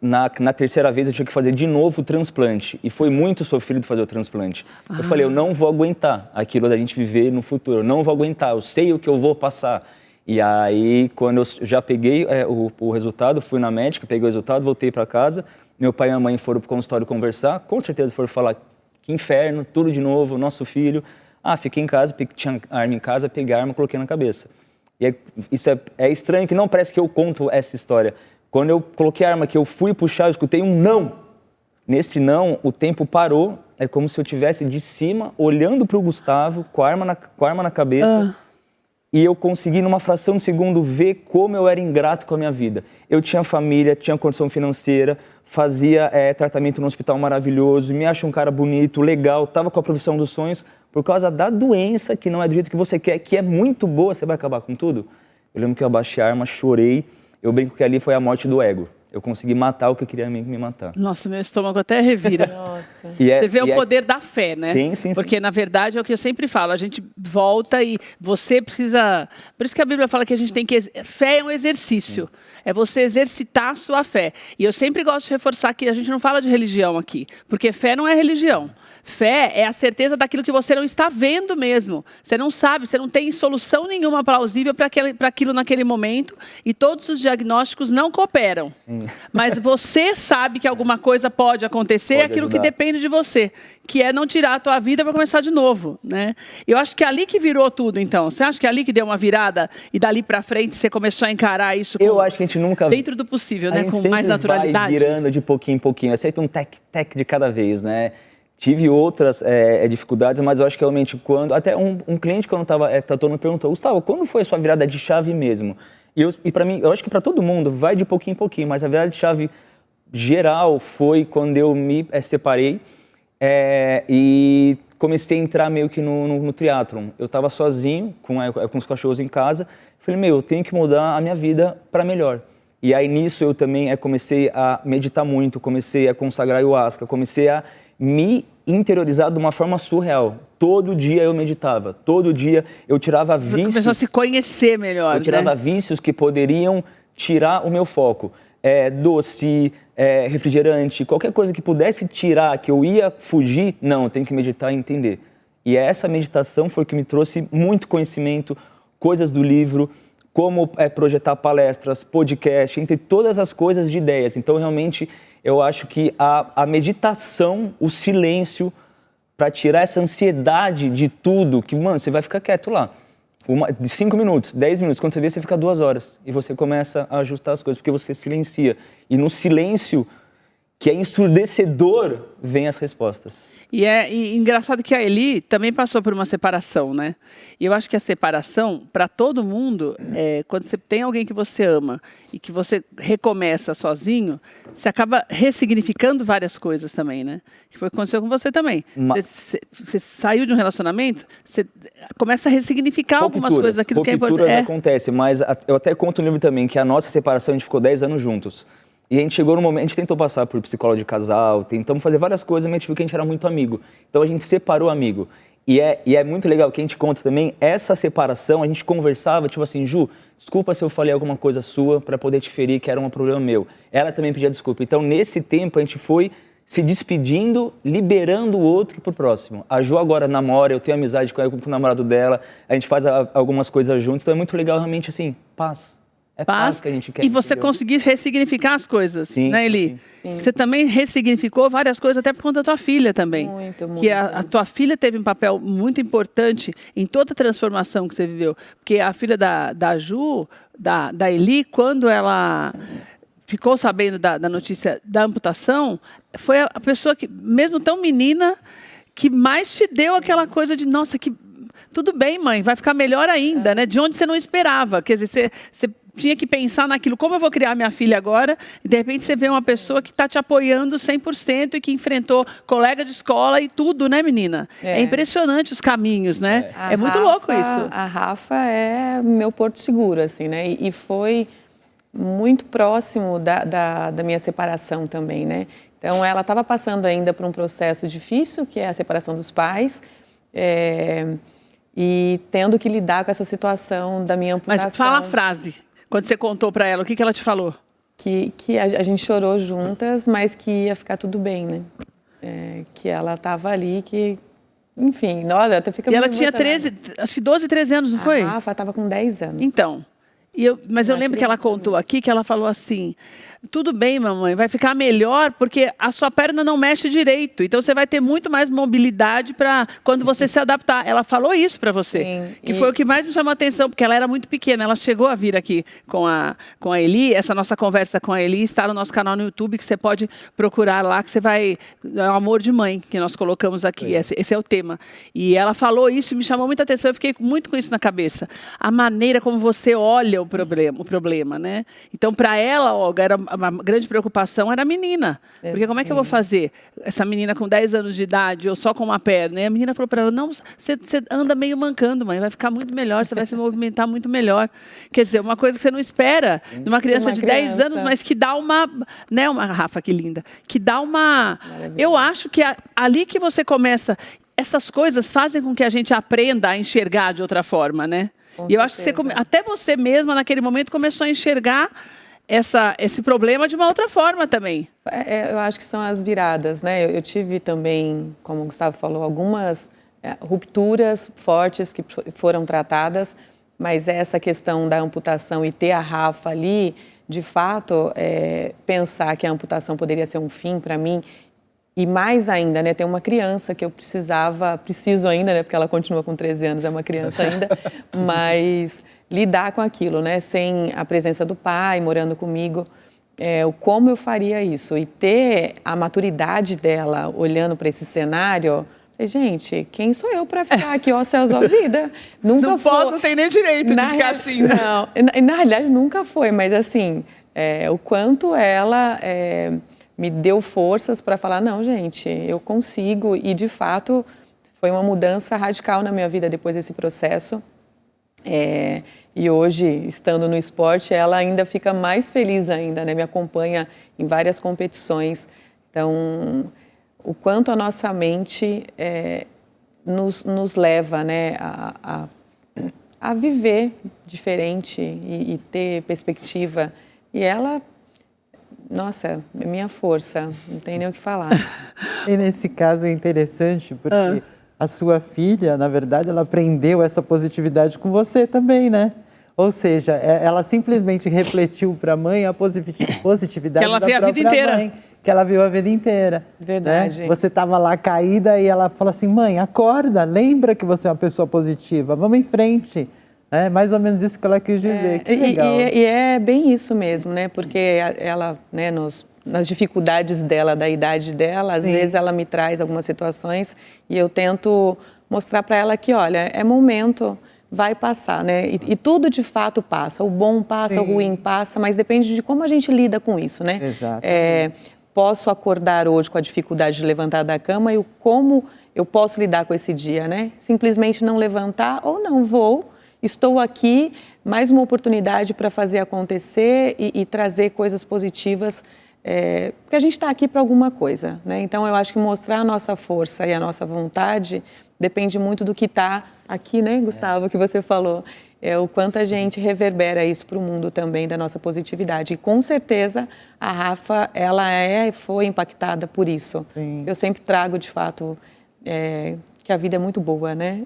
na terceira vez eu tinha que fazer de novo o transplante. E foi muito sofrido fazer o transplante. Eu falei, eu não vou aguentar aquilo da gente viver no futuro. Eu não vou aguentar, eu sei o que eu vou passar. E aí, quando eu já peguei o resultado, fui na médica, peguei o resultado, voltei para casa. Meu pai e minha mãe foram para o consultório conversar. Com certeza foram falar, que inferno, tudo de novo, nosso filho. Fiquei em casa, tinha arma em casa, peguei a arma, coloquei na cabeça. E isso é estranho, que não parece que eu conto essa história. Quando eu coloquei a arma, que eu fui puxar, eu escutei um não. Nesse não, o tempo parou. É como se eu estivesse de cima, olhando para o Gustavo, com a arma na cabeça. E eu consegui, numa fração de segundo, ver como eu era ingrato com a minha vida. Eu tinha família, tinha condição financeira, fazia tratamento no hospital maravilhoso, me acho um cara bonito, legal, estava com a profissão dos sonhos. Por causa da doença, que não é do jeito que você quer, que é muito boa, você vai acabar com tudo? Eu lembro que eu abaixei a arma, chorei. eu brinco que ali foi a morte do ego. Eu consegui matar o que eu queria me matar. Nossa, meu estômago até revira. Nossa. Você vê o poder da fé, né? Sim. Porque, na verdade, é o que eu sempre falo. A gente volta e você precisa... Por isso que a Bíblia fala que a gente tem que... Fé é um exercício. É você exercitar a sua fé. E eu sempre gosto de reforçar que a gente não fala de religião aqui. Porque fé não é religião. Fé é a certeza daquilo que você não está vendo mesmo. Você não sabe, você não tem solução nenhuma plausível para aquilo naquele momento e todos os diagnósticos não cooperam. Sim. Mas você sabe que alguma coisa pode acontecer, Pode aquilo ajudar. que depende de você, que é não tirar a tua vida para começar de novo, né? Eu acho que é ali que virou tudo, então. Você acha que é ali que deu uma virada e dali para frente você começou a encarar isso Eu acho que a gente nunca... dentro do possível, a né? gente Com sempre mais naturalidade. vai virando de pouquinho em pouquinho. É sempre um tec de cada vez, né? Tive outras dificuldades, mas eu acho que realmente quando... Até um cliente quando estava tratando perguntou, Gustavo, quando foi a sua virada de chave mesmo? E para mim, eu acho que para todo mundo vai de pouquinho em pouquinho, mas a virada de chave geral foi quando eu me separei e comecei a entrar meio que no triatlon. Eu estava sozinho, com os cachorros em casa, falei, eu tenho que mudar a minha vida para melhor. E aí nisso eu também comecei a meditar muito, comecei a consagrar ayahuasca, comecei a me interiorizar de uma forma surreal. Todo dia eu meditava, todo dia eu tirava vícios. Começou a se conhecer melhor, Eu tirava né? vícios que poderiam tirar o meu foco. Doce, refrigerante, qualquer coisa que pudesse tirar, que eu ia fugir, não, eu tenho que meditar e entender. E essa meditação foi que me trouxe muito conhecimento, coisas do livro, como projetar palestras, podcast, entre todas as coisas de ideias. Então, realmente, eu acho que a meditação, o silêncio, para tirar essa ansiedade de tudo, que, mano, você vai ficar quieto lá. De 5 minutos, 10 minutos, quando você vê, você fica 2 horas. E você começa a ajustar as coisas, porque você silencia. E no silêncio, que é ensurdecedor, vem as respostas. E engraçado que a Eli também passou por uma separação, né? E eu acho que a separação, para todo mundo, quando você tem alguém que você ama e que você recomeça sozinho, você acaba ressignificando várias coisas também, né? Que foi o que aconteceu com você também. Você saiu de um relacionamento, você começa a ressignificar algumas coisas daquilo que é importante. Rupturas acontecem, mas eu até conto no livro também que a nossa separação, a gente ficou 10 anos juntos. E a gente chegou no momento, a gente tentou passar por psicólogo de casal, tentamos fazer várias coisas, mas a gente viu que a gente era muito amigo. Então a gente separou amigo. E é muito legal que a gente conta também, essa separação, a gente conversava, tipo assim, Ju, desculpa se eu falei alguma coisa sua para poder te ferir, que era um problema meu. Ela também pedia desculpa. Então nesse tempo a gente foi se despedindo, liberando o outro pro próximo. A Ju agora namora, eu tenho amizade com o namorado dela, a gente faz algumas coisas juntos, então é muito legal realmente assim, paz. É paz que a gente quer. E você conseguir ressignificar as coisas, sim, né, Eli? Sim. Você também ressignificou várias coisas, até por conta da tua filha também. Muito. Que a tua filha teve um papel muito importante em toda a transformação que você viveu. Porque a filha da Ju, da Eli, quando ela ficou sabendo da notícia da amputação, foi a pessoa que, mesmo tão menina, que mais te deu aquela coisa de, nossa, que tudo bem, mãe, vai ficar melhor ainda, né? De onde você não esperava. Quer dizer, você tinha que pensar naquilo, como eu vou criar minha filha agora, e de repente você vê uma pessoa que está te apoiando 100% e que enfrentou colega de escola e tudo, né, menina? É impressionante os caminhos, né? É muito louco isso. A Rafa é meu porto seguro, assim, né? E foi muito próximo da minha separação também, né? Então, ela estava passando ainda por um processo difícil, que é a separação dos pais, e tendo que lidar com essa situação da minha amputação. Mas fala a frase. Quando você contou para ela, o que ela te falou? Que a gente chorou juntas, mas que ia ficar tudo bem, né? Que ela estava ali, que... Enfim, olha, até fica E ela muito tinha emocionada. 13, acho que 12, 13 anos, não foi? A Rafa estava com 10 anos. Então, mas eu lembro que ela contou aqui, que ela falou assim... Tudo bem, mamãe, vai ficar melhor porque a sua perna não mexe direito. Então, você vai ter muito mais mobilidade para quando você se adaptar. Ela falou isso para você, Sim, que foi o que mais me chamou a atenção, porque ela era muito pequena. Ela chegou a vir aqui com a Eli. Essa nossa conversa com a Eli está no nosso canal no YouTube, que você pode procurar lá, que você vai... É o amor de mãe que nós colocamos aqui. Esse é o tema. E ela falou isso e me chamou muita atenção. Eu fiquei muito com isso na cabeça. A maneira como você olha o problema, né? Então, para ela, Olga, uma grande preocupação era a menina. Porque como é que eu vou fazer? Essa menina com 10 anos de idade, ou só com uma perna. E a menina falou para ela, não, você anda meio mancando, mãe, vai ficar muito melhor, você vai se movimentar muito melhor. Quer dizer, uma coisa que você não espera de uma criança de 10 anos, mas que dá uma... Né, uma Rafa, que linda. Que dá uma... Eu acho que ali que você começa... Essas coisas fazem com que a gente aprenda a enxergar de outra forma, né? E eu acho que até você mesma, naquele momento, começou a enxergar esse problema de uma outra forma também. Eu acho que são as viradas, né? Eu tive também, como o Gustavo falou, algumas rupturas fortes que foram tratadas, mas essa questão da amputação e ter a Rafa ali, de fato, pensar que a amputação poderia ser um fim para mim. E mais ainda, né, tem uma criança que eu preciso ainda, né, porque ela continua com 13 anos, é uma criança ainda, mas lidar com aquilo, né, sem a presença do pai, morando comigo, como eu faria isso? E ter a maturidade dela olhando para esse cenário, gente, quem sou eu para ficar aqui, ó, céus, ó, vida? Nunca foi. Não tem nem direito de ficar assim. Não, na realidade nunca foi, mas assim, o quanto ela... me deu forças para falar, não, gente, eu consigo. E, de fato, foi uma mudança radical na minha vida depois desse processo. E hoje, estando no esporte, ela ainda fica mais feliz ainda, né? Me acompanha em várias competições. Então, o quanto a nossa mente nos leva, né, a viver diferente e ter perspectiva. E ela... Nossa, é minha força, não tem nem o que falar. E nesse caso é interessante, porque a sua filha, na verdade, ela aprendeu essa positividade com você também, né? Ou seja, ela simplesmente refletiu para a mãe a positividade que ela da vê a vida inteira. Mãe, que ela viu a vida inteira. Verdade. Né? Você estava lá caída e ela falou assim, mãe, acorda, lembra que você é uma pessoa positiva, vamos em frente. É mais ou menos isso que ela quis dizer, que legal. E é bem isso mesmo, né? Porque ela, né, nas dificuldades dela, da idade dela, às vezes ela me traz algumas situações e eu tento mostrar para ela que, olha, é momento, vai passar, né? E tudo de fato passa, o bom passa, o ruim passa, mas depende de como a gente lida com isso, né? Exato. Posso acordar hoje com a dificuldade de levantar da cama e como eu posso lidar com esse dia, né? Simplesmente não levantar ou não vou. Estou aqui, mais uma oportunidade para fazer acontecer e trazer coisas positivas, porque a gente está aqui para alguma coisa, né? Então, eu acho que mostrar a nossa força e a nossa vontade depende muito do que está aqui, né, Gustavo, que você falou. O quanto a gente reverbera isso para o mundo também, da nossa positividade. E, com certeza, a Rafa, ela foi impactada por isso. Sim. Eu sempre trago, de fato... que a vida é muito boa, né?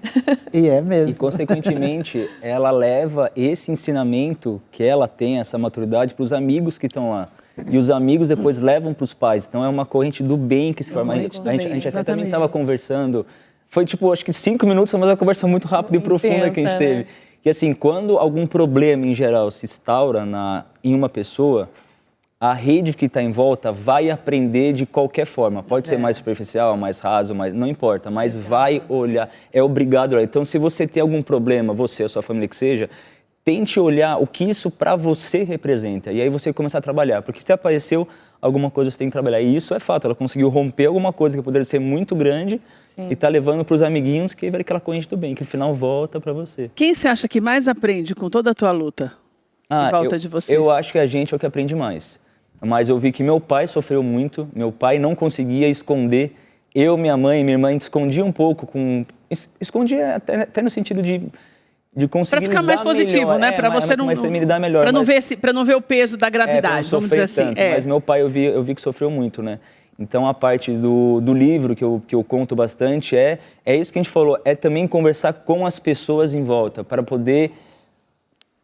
E é mesmo. E, consequentemente, ela leva esse ensinamento que ela tem, essa maturidade, para os amigos que estão lá. E os amigos depois levam para os pais. Então, é uma corrente do bem que se forma. A gente até também estava conversando. Foi, tipo, acho que 5 minutos, mas uma conversa muito rápida e profunda que a gente teve. Que, assim, quando algum problema, em geral, se instaura em uma pessoa... A rede que está em volta vai aprender de qualquer forma. Pode ser mais superficial, mais raso, não importa, mas vai olhar, é obrigado a olhar. Então, se você tem algum problema, você, a sua família que seja, tente olhar o que isso para você representa. E aí você começar a trabalhar. Porque se apareceu alguma coisa, você tem que trabalhar. E isso é fato, ela conseguiu romper alguma coisa que poderia ser muito grande e está levando para os amiguinhos que vai aquela corrente do bem, que no final volta para você. Quem você acha que mais aprende com toda a tua luta em volta de você? Eu acho que a gente é o que aprende mais. Mas eu vi que meu pai sofreu muito, meu pai não conseguia esconder, minha mãe e minha irmã escondia um pouco, escondia até no sentido de conseguir para ficar mais positivo, melhor, né? Para você não lidar melhor. Para não ver o peso da gravidade, vamos dizer assim. Tanto, mas meu pai eu vi que sofreu muito, né? Então a parte do livro que eu conto bastante é isso que a gente falou, é também conversar com as pessoas em volta para poder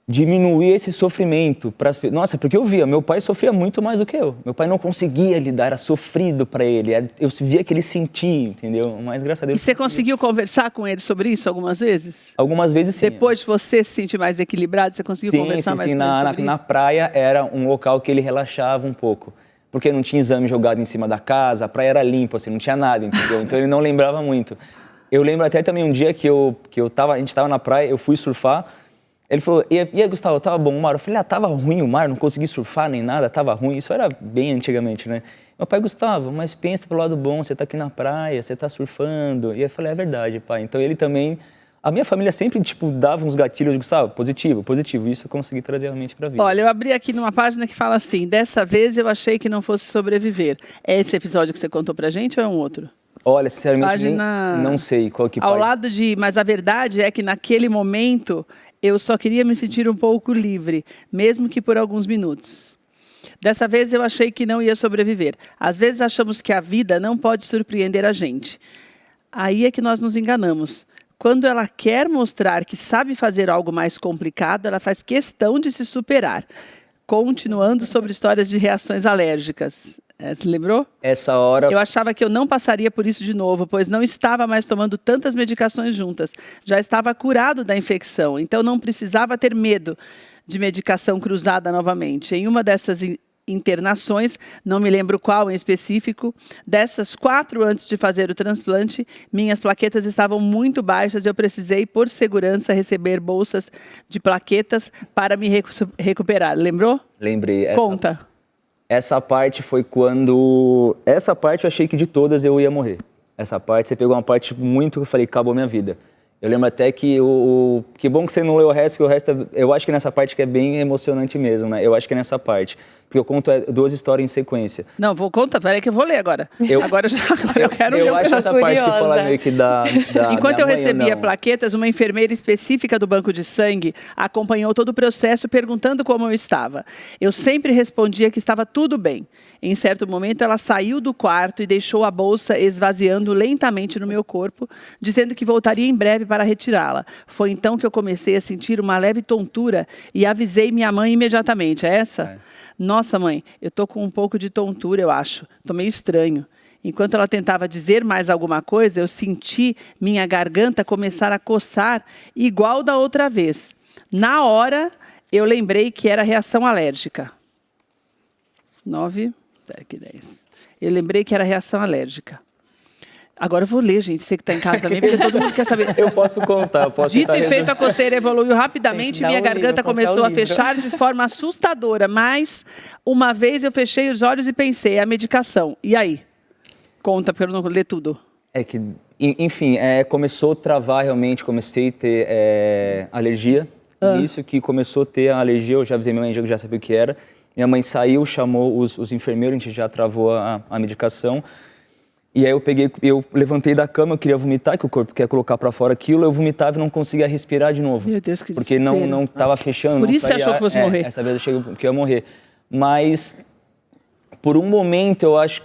diminuir esse sofrimento. Nossa, porque eu via, meu pai sofria muito mais do que eu. Meu pai não conseguia lidar, era sofrido para ele. Eu via que ele sentia, entendeu? Mas graças a Deus... E você conseguiu conversar com ele sobre isso algumas vezes? Algumas vezes sim. Depois de você se sentir mais equilibrado, você conseguiu conversar mais com ele sobre isso? Na praia era um local que ele relaxava um pouco. Porque não tinha exame jogado em cima da casa, a praia era limpa, assim, não tinha nada, entendeu? Então ele não lembrava muito. Eu lembro até também um dia que a gente estava na praia, eu fui surfar, Ele falou, e aí, Gustavo, tava bom o mar? Eu falei, tava ruim o mar, não consegui surfar nem nada, tava ruim. Isso era bem antigamente, né? Meu pai, Gustavo, mas pensa pelo lado bom, você tá aqui na praia, você tá surfando. E eu falei, é verdade, pai. Então ele também... A minha família sempre, tipo, dava uns gatilhos, Gustavo, positivo, positivo. Isso eu consegui trazer realmente pra vida. Olha, eu abri aqui numa página que fala assim, dessa vez eu achei que não fosse sobreviver. É esse episódio que você contou pra gente ou é um outro? Olha, sinceramente, Página... não sei qual que... Ao lado de... Mas a verdade é que naquele momento eu só queria me sentir um pouco livre, mesmo que por alguns minutos. Dessa vez eu achei que não ia sobreviver. Às vezes achamos que a vida não pode surpreender a gente. Aí é que nós nos enganamos. Quando ela quer mostrar que sabe fazer algo mais complicado, ela faz questão de se superar. Continuando sobre histórias de reações alérgicas. Você lembrou? Essa hora... Eu achava que eu não passaria por isso de novo, pois não estava mais tomando tantas medicações juntas. Já estava curado da infecção, então não precisava ter medo de medicação cruzada novamente. Em uma dessas internações, não me lembro qual em específico, dessas 4 antes de fazer o transplante, minhas plaquetas estavam muito baixas e eu precisei, por segurança, receber bolsas de plaquetas para me recuperar. Lembrou? Lembrei. Conta. Essa parte foi quando... Essa parte eu achei que de todas eu ia morrer. Essa parte, você pegou uma parte muito que eu falei, acabou minha vida. Eu lembro até que que bom que você não leu o resto, porque o resto, eu acho que nessa parte que é bem emocionante mesmo, né? Eu acho que é nessa parte. Porque eu conto 2 histórias em sequência. Não, vou contar, peraí que eu vou ler agora. Agora eu quero ler. Eu acho essa parte que fala meio que da Enquanto eu recebia plaquetas, uma enfermeira específica do banco de sangue acompanhou todo o processo perguntando como eu estava. Eu sempre respondia que estava tudo bem. Em certo momento, ela saiu do quarto e deixou a bolsa esvaziando lentamente no meu corpo, dizendo que voltaria em breve para retirá-la. Foi então que eu comecei a sentir uma leve tontura e avisei minha mãe imediatamente. É essa? É. Nossa, mãe, eu tô com um pouco de tontura, eu acho. Tô meio estranho. Enquanto ela tentava dizer mais alguma coisa, eu senti minha garganta começar a coçar igual da outra vez. Na hora, eu lembrei que era reação alérgica. 9, 10. Eu lembrei que era reação alérgica. Agora eu vou ler, gente, você que está em casa também, porque todo mundo quer saber. Eu posso contar, Dito e feito, a coceira evoluiu rapidamente e minha garganta começou a fechar de forma assustadora. Mas, uma vez eu fechei os olhos e pensei, a medicação. E aí? Conta, porque eu não vou ler tudo. É que, enfim, começou a travar realmente, comecei a ter alergia. Isso que começou a ter a alergia, eu já avisei minha mãe, eu já sabia o que era. Minha mãe saiu, chamou os enfermeiros, a gente já travou a medicação. E aí eu levantei da cama, eu queria vomitar, que o corpo quer colocar para fora aquilo, eu vomitava e não conseguia respirar de novo. Meu Deus, que porque não estava fechando. Por isso você achou que fosse morrer? Essa vez eu achei que eu ia morrer. Mas, por um momento, eu acho...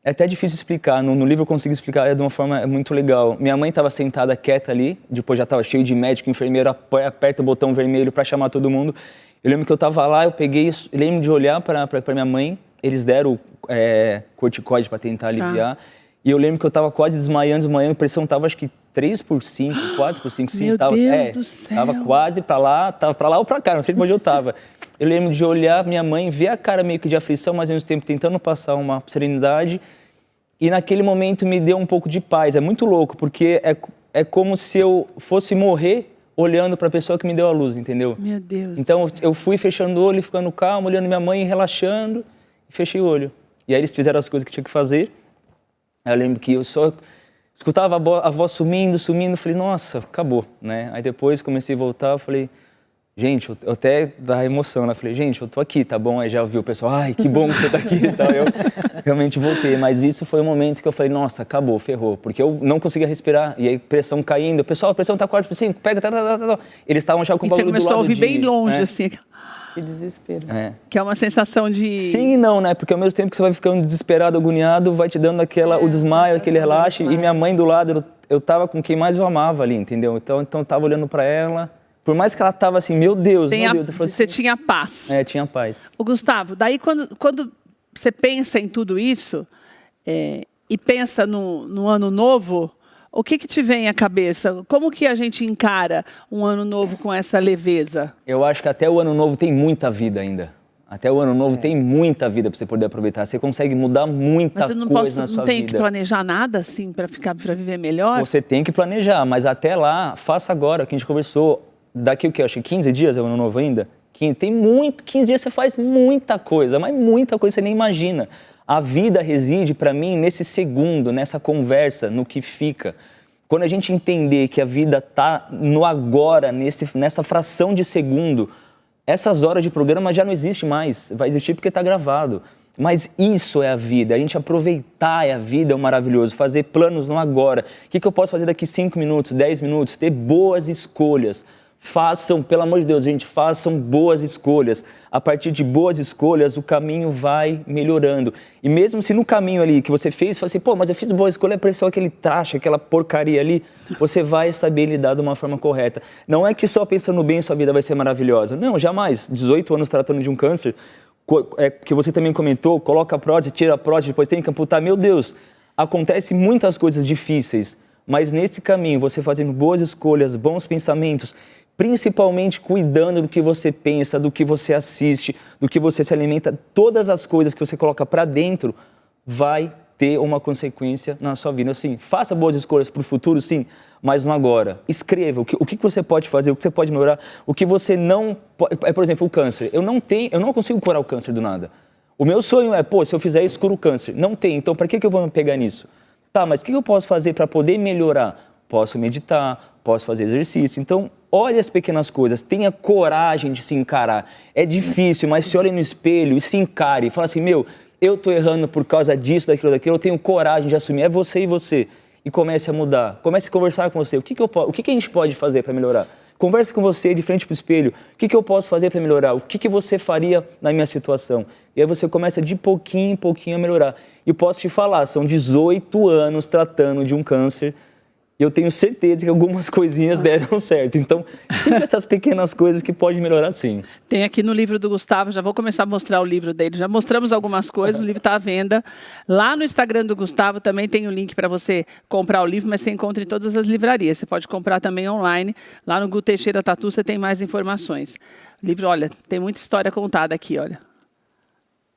É até difícil explicar, no livro eu consigo explicar de uma forma muito legal. Minha mãe estava sentada quieta ali, depois já estava cheio de médico, enfermeiro, aperta o botão vermelho para chamar todo mundo. Eu lembro que eu estava lá, eu lembro de olhar para minha mãe, eles deram corticoide para tentar aliviar. E eu lembro que eu estava quase desmaiando, a pressão estava acho que 3 por 5, 4 por 5, 5. Meu Deus do céu. Tava quase para lá, tava para lá ou para cá, não sei onde eu estava. Eu lembro de olhar minha mãe, ver a cara meio que de aflição, mas ao mesmo tempo tentando passar uma serenidade. E naquele momento me deu um pouco de paz. É muito louco, porque é como se eu fosse morrer olhando para a pessoa que me deu a luz, entendeu? Meu Deus. Então eu fui fechando o olho, ficando calmo, olhando minha mãe, relaxando, e fechei o olho. E aí eles fizeram as coisas que tinha que fazer. Eu lembro que eu só escutava a voz sumindo, falei, nossa, acabou, né? Aí depois comecei a voltar, falei, gente, eu até dá emoção, né? Falei, gente, eu tô aqui, tá bom? Aí já ouvi o pessoal, ai, que bom que você tá aqui e tal. Eu realmente voltei, mas isso foi o momento que eu falei, nossa, acabou, ferrou. Porque eu não conseguia respirar, e aí pressão caindo. Pessoal, a pressão tá 4 por 5, pega, tá. Eles estavam já com o bagulho do lado. E você começou a ouvir bem longe, né? assim. Que desespero. Que é uma sensação de... Sim e não, né? Porque ao mesmo tempo que você vai ficando desesperado, agoniado, vai te dando o desmaio, aquele relaxe. E minha mãe do lado, eu tava com quem mais eu amava ali, entendeu? Então eu tava olhando pra ela. Por mais que ela tava assim, meu Deus, você tinha paz. Tinha paz. Ô, Gustavo, daí quando você pensa em tudo isso e pensa no ano novo, o que te vem à cabeça? Como que a gente encara um ano novo com essa leveza? Eu acho que até o ano novo tem muita vida ainda. Até o ano novo tem muita vida para você poder aproveitar. Você consegue mudar muita coisa na sua vida. Mas você não tem que planejar nada assim para viver melhor? Você tem que planejar, mas até lá, faça agora o que a gente conversou. daqui o que? Eu acho que 15 dias, é o ano novo ainda? 15 dias você faz muita coisa, mas muita coisa você nem imagina. A vida reside, para mim, nesse segundo, nessa conversa, no que fica. Quando a gente entender que a vida está no agora, nessa fração de segundo, essas horas de programa já não existem mais. Vai existir porque está gravado. Mas isso é a vida. A gente aproveitar a vida é o maravilhoso. Fazer planos no agora. O que eu posso fazer daqui 5 minutos, 10 minutos? Ter boas escolhas. Façam, pelo amor de Deus, gente, façam boas escolhas. A partir de boas escolhas, o caminho vai melhorando. E mesmo se no caminho ali que você fez, você fala assim, pô, mas eu fiz boa escolha, apareceu aquele traste, aquela porcaria ali, você vai saber lidar de uma forma correta. Não é que só pensando bem sua vida vai ser maravilhosa. Não, jamais. 18 anos tratando de um câncer, que você também comentou, coloca a prótese, tira a prótese, depois tem que amputar. Meu Deus, acontece muitas coisas difíceis, mas nesse caminho, você fazendo boas escolhas, bons pensamentos, principalmente cuidando do que você pensa, do que você assiste, do que você se alimenta, todas as coisas que você coloca para dentro vai ter uma consequência na sua vida. Assim, faça boas escolhas para o futuro, sim, mas no agora. Escreva o que você pode fazer, o que você pode melhorar, o que você não... Por exemplo, o câncer. Eu não consigo curar o câncer do nada. O meu sonho é, se eu fizer isso, curo o câncer. Não tem, então para que eu vou me pegar nisso? Tá, mas o que eu posso fazer para poder melhorar? Posso meditar, posso fazer exercício. Então, olhe as pequenas coisas, tenha coragem de se encarar. É difícil, mas se olhe no espelho e se encare. E fala assim, eu tô errando por causa disso, daquilo, eu tenho coragem de assumir. É você e você. E comece a mudar. Comece a conversar com você. O que a gente pode fazer para melhorar? Converse com você de frente para o espelho. O que eu posso fazer para melhorar? O que você faria na minha situação? E aí você começa de pouquinho em pouquinho a melhorar. E posso te falar, são 18 anos tratando de um câncer. Eu tenho certeza que algumas coisinhas deram certo. Então, sempre essas pequenas coisas que podem melhorar, sim. Tem aqui no livro do Gustavo, já vou começar a mostrar o livro dele. Já mostramos algumas coisas, o livro está à venda. Lá no Instagram do Gustavo também tem o link para você comprar o livro, mas você encontra em todas as livrarias. Você pode comprar também online. Lá no Gu Teixeira Tatu você tem mais informações. O livro, olha, tem muita história contada aqui, olha.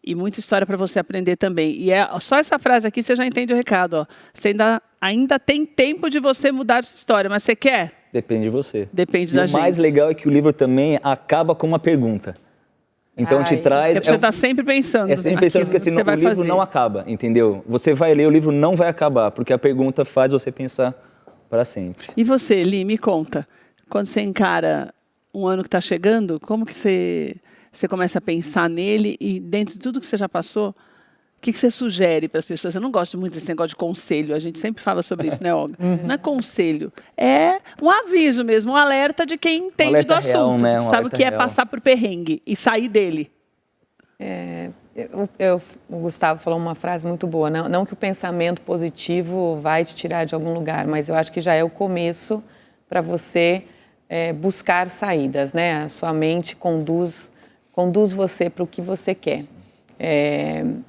E muita história para você aprender também. E só essa frase aqui você já entende o recado. Ó. Você ainda tem tempo de você mudar sua história, mas você quer? Depende de você. Depende da gente. O mais legal é que o livro também acaba com uma pergunta. Então te traz... Você está sempre pensando. É sempre pensando, porque senão o livro não acaba, entendeu? Você vai ler, o livro não vai acabar, porque a pergunta faz você pensar para sempre. E você, Li, me conta. Quando você encara um ano que está chegando, como que você começa a pensar nele e dentro de tudo que você já passou, o que você sugere para as pessoas? Eu não gosto muito desse negócio de conselho, a gente sempre fala sobre isso, né, Olga? Não é conselho, é um aviso mesmo, um alerta de quem entende do assunto, real, né? sabe o que é passar por perrengue e sair dele. O Gustavo falou uma frase muito boa, não que o pensamento positivo vai te tirar de algum lugar, mas eu acho que já é o começo para você buscar saídas, né? A sua mente conduz você para o que você quer.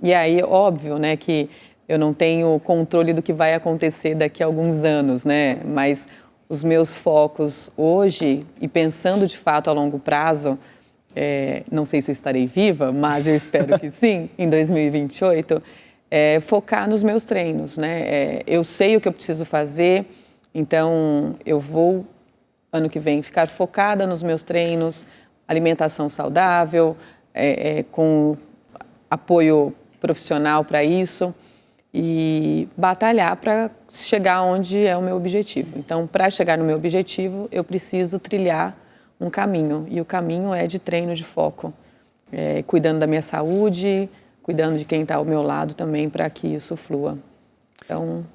E aí, óbvio, né, que eu não tenho controle do que vai acontecer daqui a alguns anos, né? Mas os meus focos hoje, e pensando de fato a longo prazo, não sei se eu estarei viva, mas eu espero que sim, em 2028, focar nos meus treinos, né? Eu sei o que eu preciso fazer, então eu vou, ano que vem, ficar focada nos meus treinos, alimentação saudável, com apoio profissional para isso e batalhar para chegar onde é o meu objetivo. Então, para chegar no meu objetivo, eu preciso trilhar um caminho e o caminho é de treino de foco, cuidando da minha saúde, cuidando de quem está ao meu lado também para que isso flua. Então,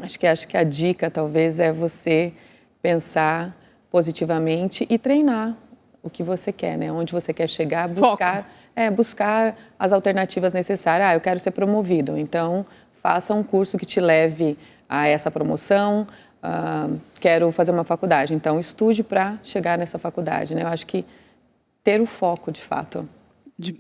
acho que a dica talvez é você pensar positivamente e treinar o que você quer, né? Onde você quer chegar, buscar as alternativas necessárias. Eu quero ser promovido, então faça um curso que te leve a essa promoção. Quero fazer uma faculdade, então estude para chegar nessa faculdade, né? Eu acho que ter o foco, de fato.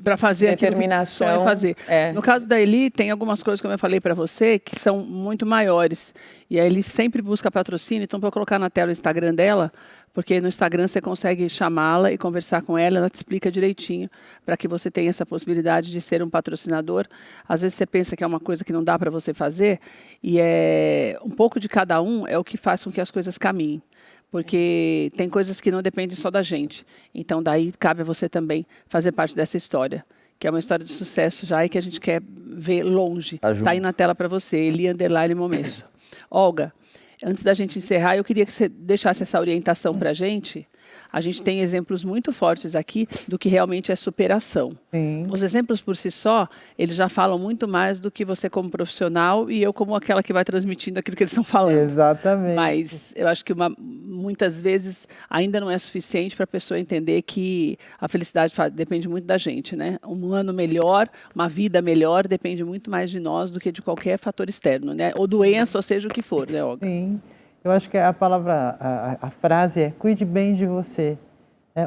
Para fazer determinação, aquilo que fazer. No caso da Eli, tem algumas coisas, como eu falei para você, que são muito maiores. E a Eli sempre busca patrocínio, então para eu colocar na tela o Instagram dela, porque no Instagram você consegue chamá-la e conversar com ela te explica direitinho para que você tenha essa possibilidade de ser um patrocinador. Às vezes você pensa que é uma coisa que não dá para você fazer, e um pouco de cada um é o que faz com que as coisas caminhem. Porque tem coisas que não dependem só da gente. Então, daí cabe a você também fazer parte dessa história, que é uma história de sucesso já e que a gente quer ver longe. Tá aí na tela para você, Eli_Momesso. Olga, antes da gente encerrar, eu queria que você deixasse essa orientação para a gente. A gente tem exemplos muito fortes aqui do que realmente é superação. Sim. Os exemplos por si só, eles já falam muito mais do que você como profissional e eu como aquela que vai transmitindo aquilo que eles estão falando. Exatamente. Mas eu acho que muitas vezes ainda não é suficiente para a pessoa entender que a felicidade depende muito da gente, né? Um ano melhor, uma vida melhor, depende muito mais de nós do que de qualquer fator externo, né? Ou doença, ou seja o que for, né, Olga? Sim. Eu acho que a palavra, a frase é cuide bem de você.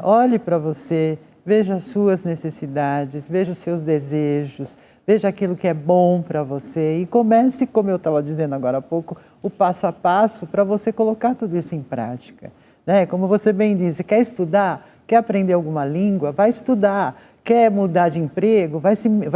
Olhe para você, veja as suas necessidades, veja os seus desejos, veja aquilo que é bom para você e comece, como eu estava dizendo agora há pouco, o passo a passo para você colocar tudo isso em prática. Né? Como você bem disse, quer estudar, quer aprender alguma língua, vai estudar. Quer mudar de emprego, vai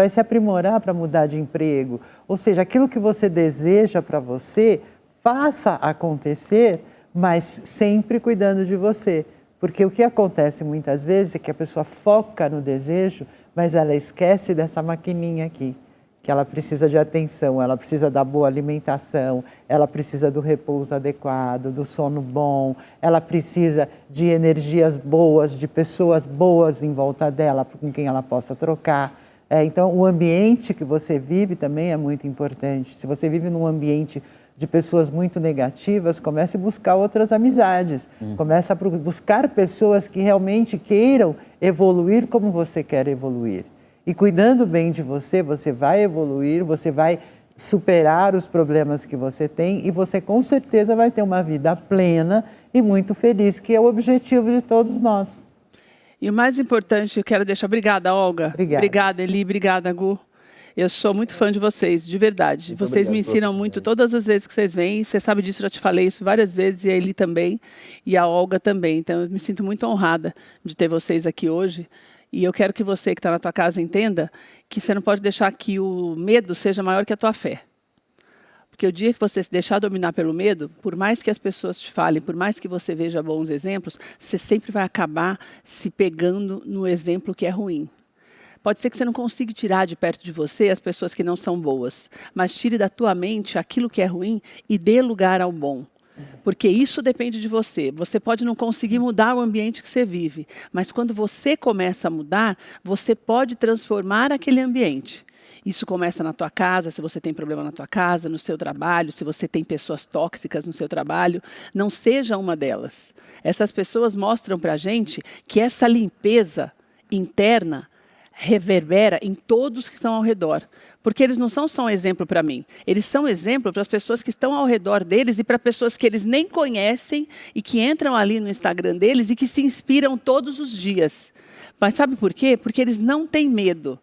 se aprimorar para mudar de emprego. Ou seja, aquilo que você deseja para você, faça acontecer, mas sempre cuidando de você. Porque o que acontece muitas vezes é que a pessoa foca no desejo, mas ela esquece dessa maquininha aqui, que ela precisa de atenção, ela precisa da boa alimentação, ela precisa do repouso adequado, do sono bom, ela precisa de energias boas, de pessoas boas em volta dela, com quem ela possa trocar. Então, o ambiente que você vive também é muito importante. Se você vive num ambiente de pessoas muito negativas, comece a buscar outras amizades. Comece a buscar pessoas que realmente queiram evoluir como você quer evoluir. E cuidando bem de você, você vai evoluir, você vai superar os problemas que você tem e você com certeza vai ter uma vida plena e muito feliz, que é o objetivo de todos nós. E o mais importante, eu quero deixar... Obrigada, Olga. Obrigada. Obrigada, Eli. Obrigada, Gu. Eu sou muito fã de vocês, de verdade. Muito Vocês obrigado me ensinam muito todas as vezes que vocês vêm. Você sabe disso, já te falei isso várias vezes, e a Eli também, e a Olga também. Então, eu me sinto muito honrada de ter vocês aqui hoje. E eu quero que você que está na tua casa entenda que você não pode deixar que o medo seja maior que a tua fé. Porque o dia que você se deixar dominar pelo medo, por mais que as pessoas te falem, por mais que você veja bons exemplos, você sempre vai acabar se pegando no exemplo que é ruim. Pode ser que você não consiga tirar de perto de você as pessoas que não são boas, mas tire da tua mente aquilo que é ruim e dê lugar ao bom. Porque isso depende de você. Você pode não conseguir mudar o ambiente que você vive, mas quando você começa a mudar, você pode transformar aquele ambiente. Isso começa na tua casa, se você tem problema na tua casa, no seu trabalho, se você tem pessoas tóxicas no seu trabalho, não seja uma delas. Essas pessoas mostram para a gente que essa limpeza interna reverbera em todos que estão ao redor. Porque eles não são só um exemplo para mim, eles são exemplo para as pessoas que estão ao redor deles e para pessoas que eles nem conhecem e que entram ali no Instagram deles e que se inspiram todos os dias. Mas sabe por quê? Porque eles não têm medo.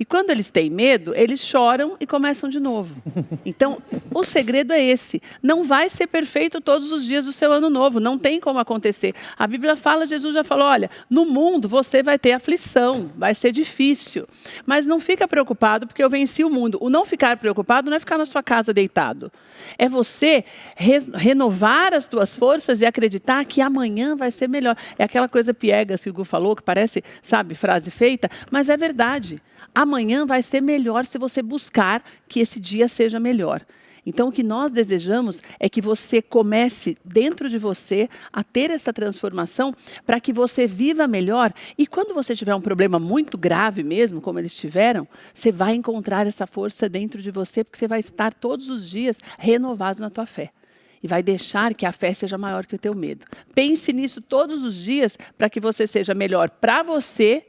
E quando eles têm medo, eles choram e começam de novo. Então, o segredo é esse. Não vai ser perfeito todos os dias do seu ano novo. Não tem como acontecer. A Bíblia fala, Jesus já falou, olha, no mundo você vai ter aflição, vai ser difícil. Mas não fica preocupado porque eu venci o mundo. O não ficar preocupado não é ficar na sua casa deitado. É você renovar as tuas forças e acreditar que amanhã vai ser melhor. É aquela coisa piegas que o Gu falou, que parece, sabe, frase feita, mas é verdade. Amanhã vai ser melhor se você buscar que esse dia seja melhor. Então, o que nós desejamos é que você comece dentro de você a ter essa transformação para que você viva melhor. E quando você tiver um problema muito grave mesmo, como eles tiveram, você vai encontrar essa força dentro de você, porque você vai estar todos os dias renovado na tua fé. E vai deixar que a fé seja maior que o teu medo. Pense nisso todos os dias para que você seja melhor para você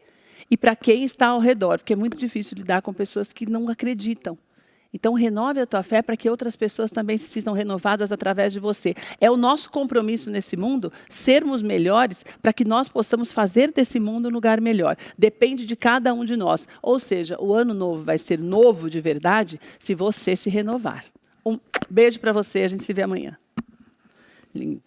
e para quem está ao redor, porque é muito difícil lidar com pessoas que não acreditam. Então, renove a tua fé para que outras pessoas também se sintam renovadas através de você. É o nosso compromisso nesse mundo sermos melhores para que nós possamos fazer desse mundo um lugar melhor. Depende de cada um de nós. Ou seja, o ano novo vai ser novo de verdade se você se renovar. Um beijo para você, a gente se vê amanhã. Lindo.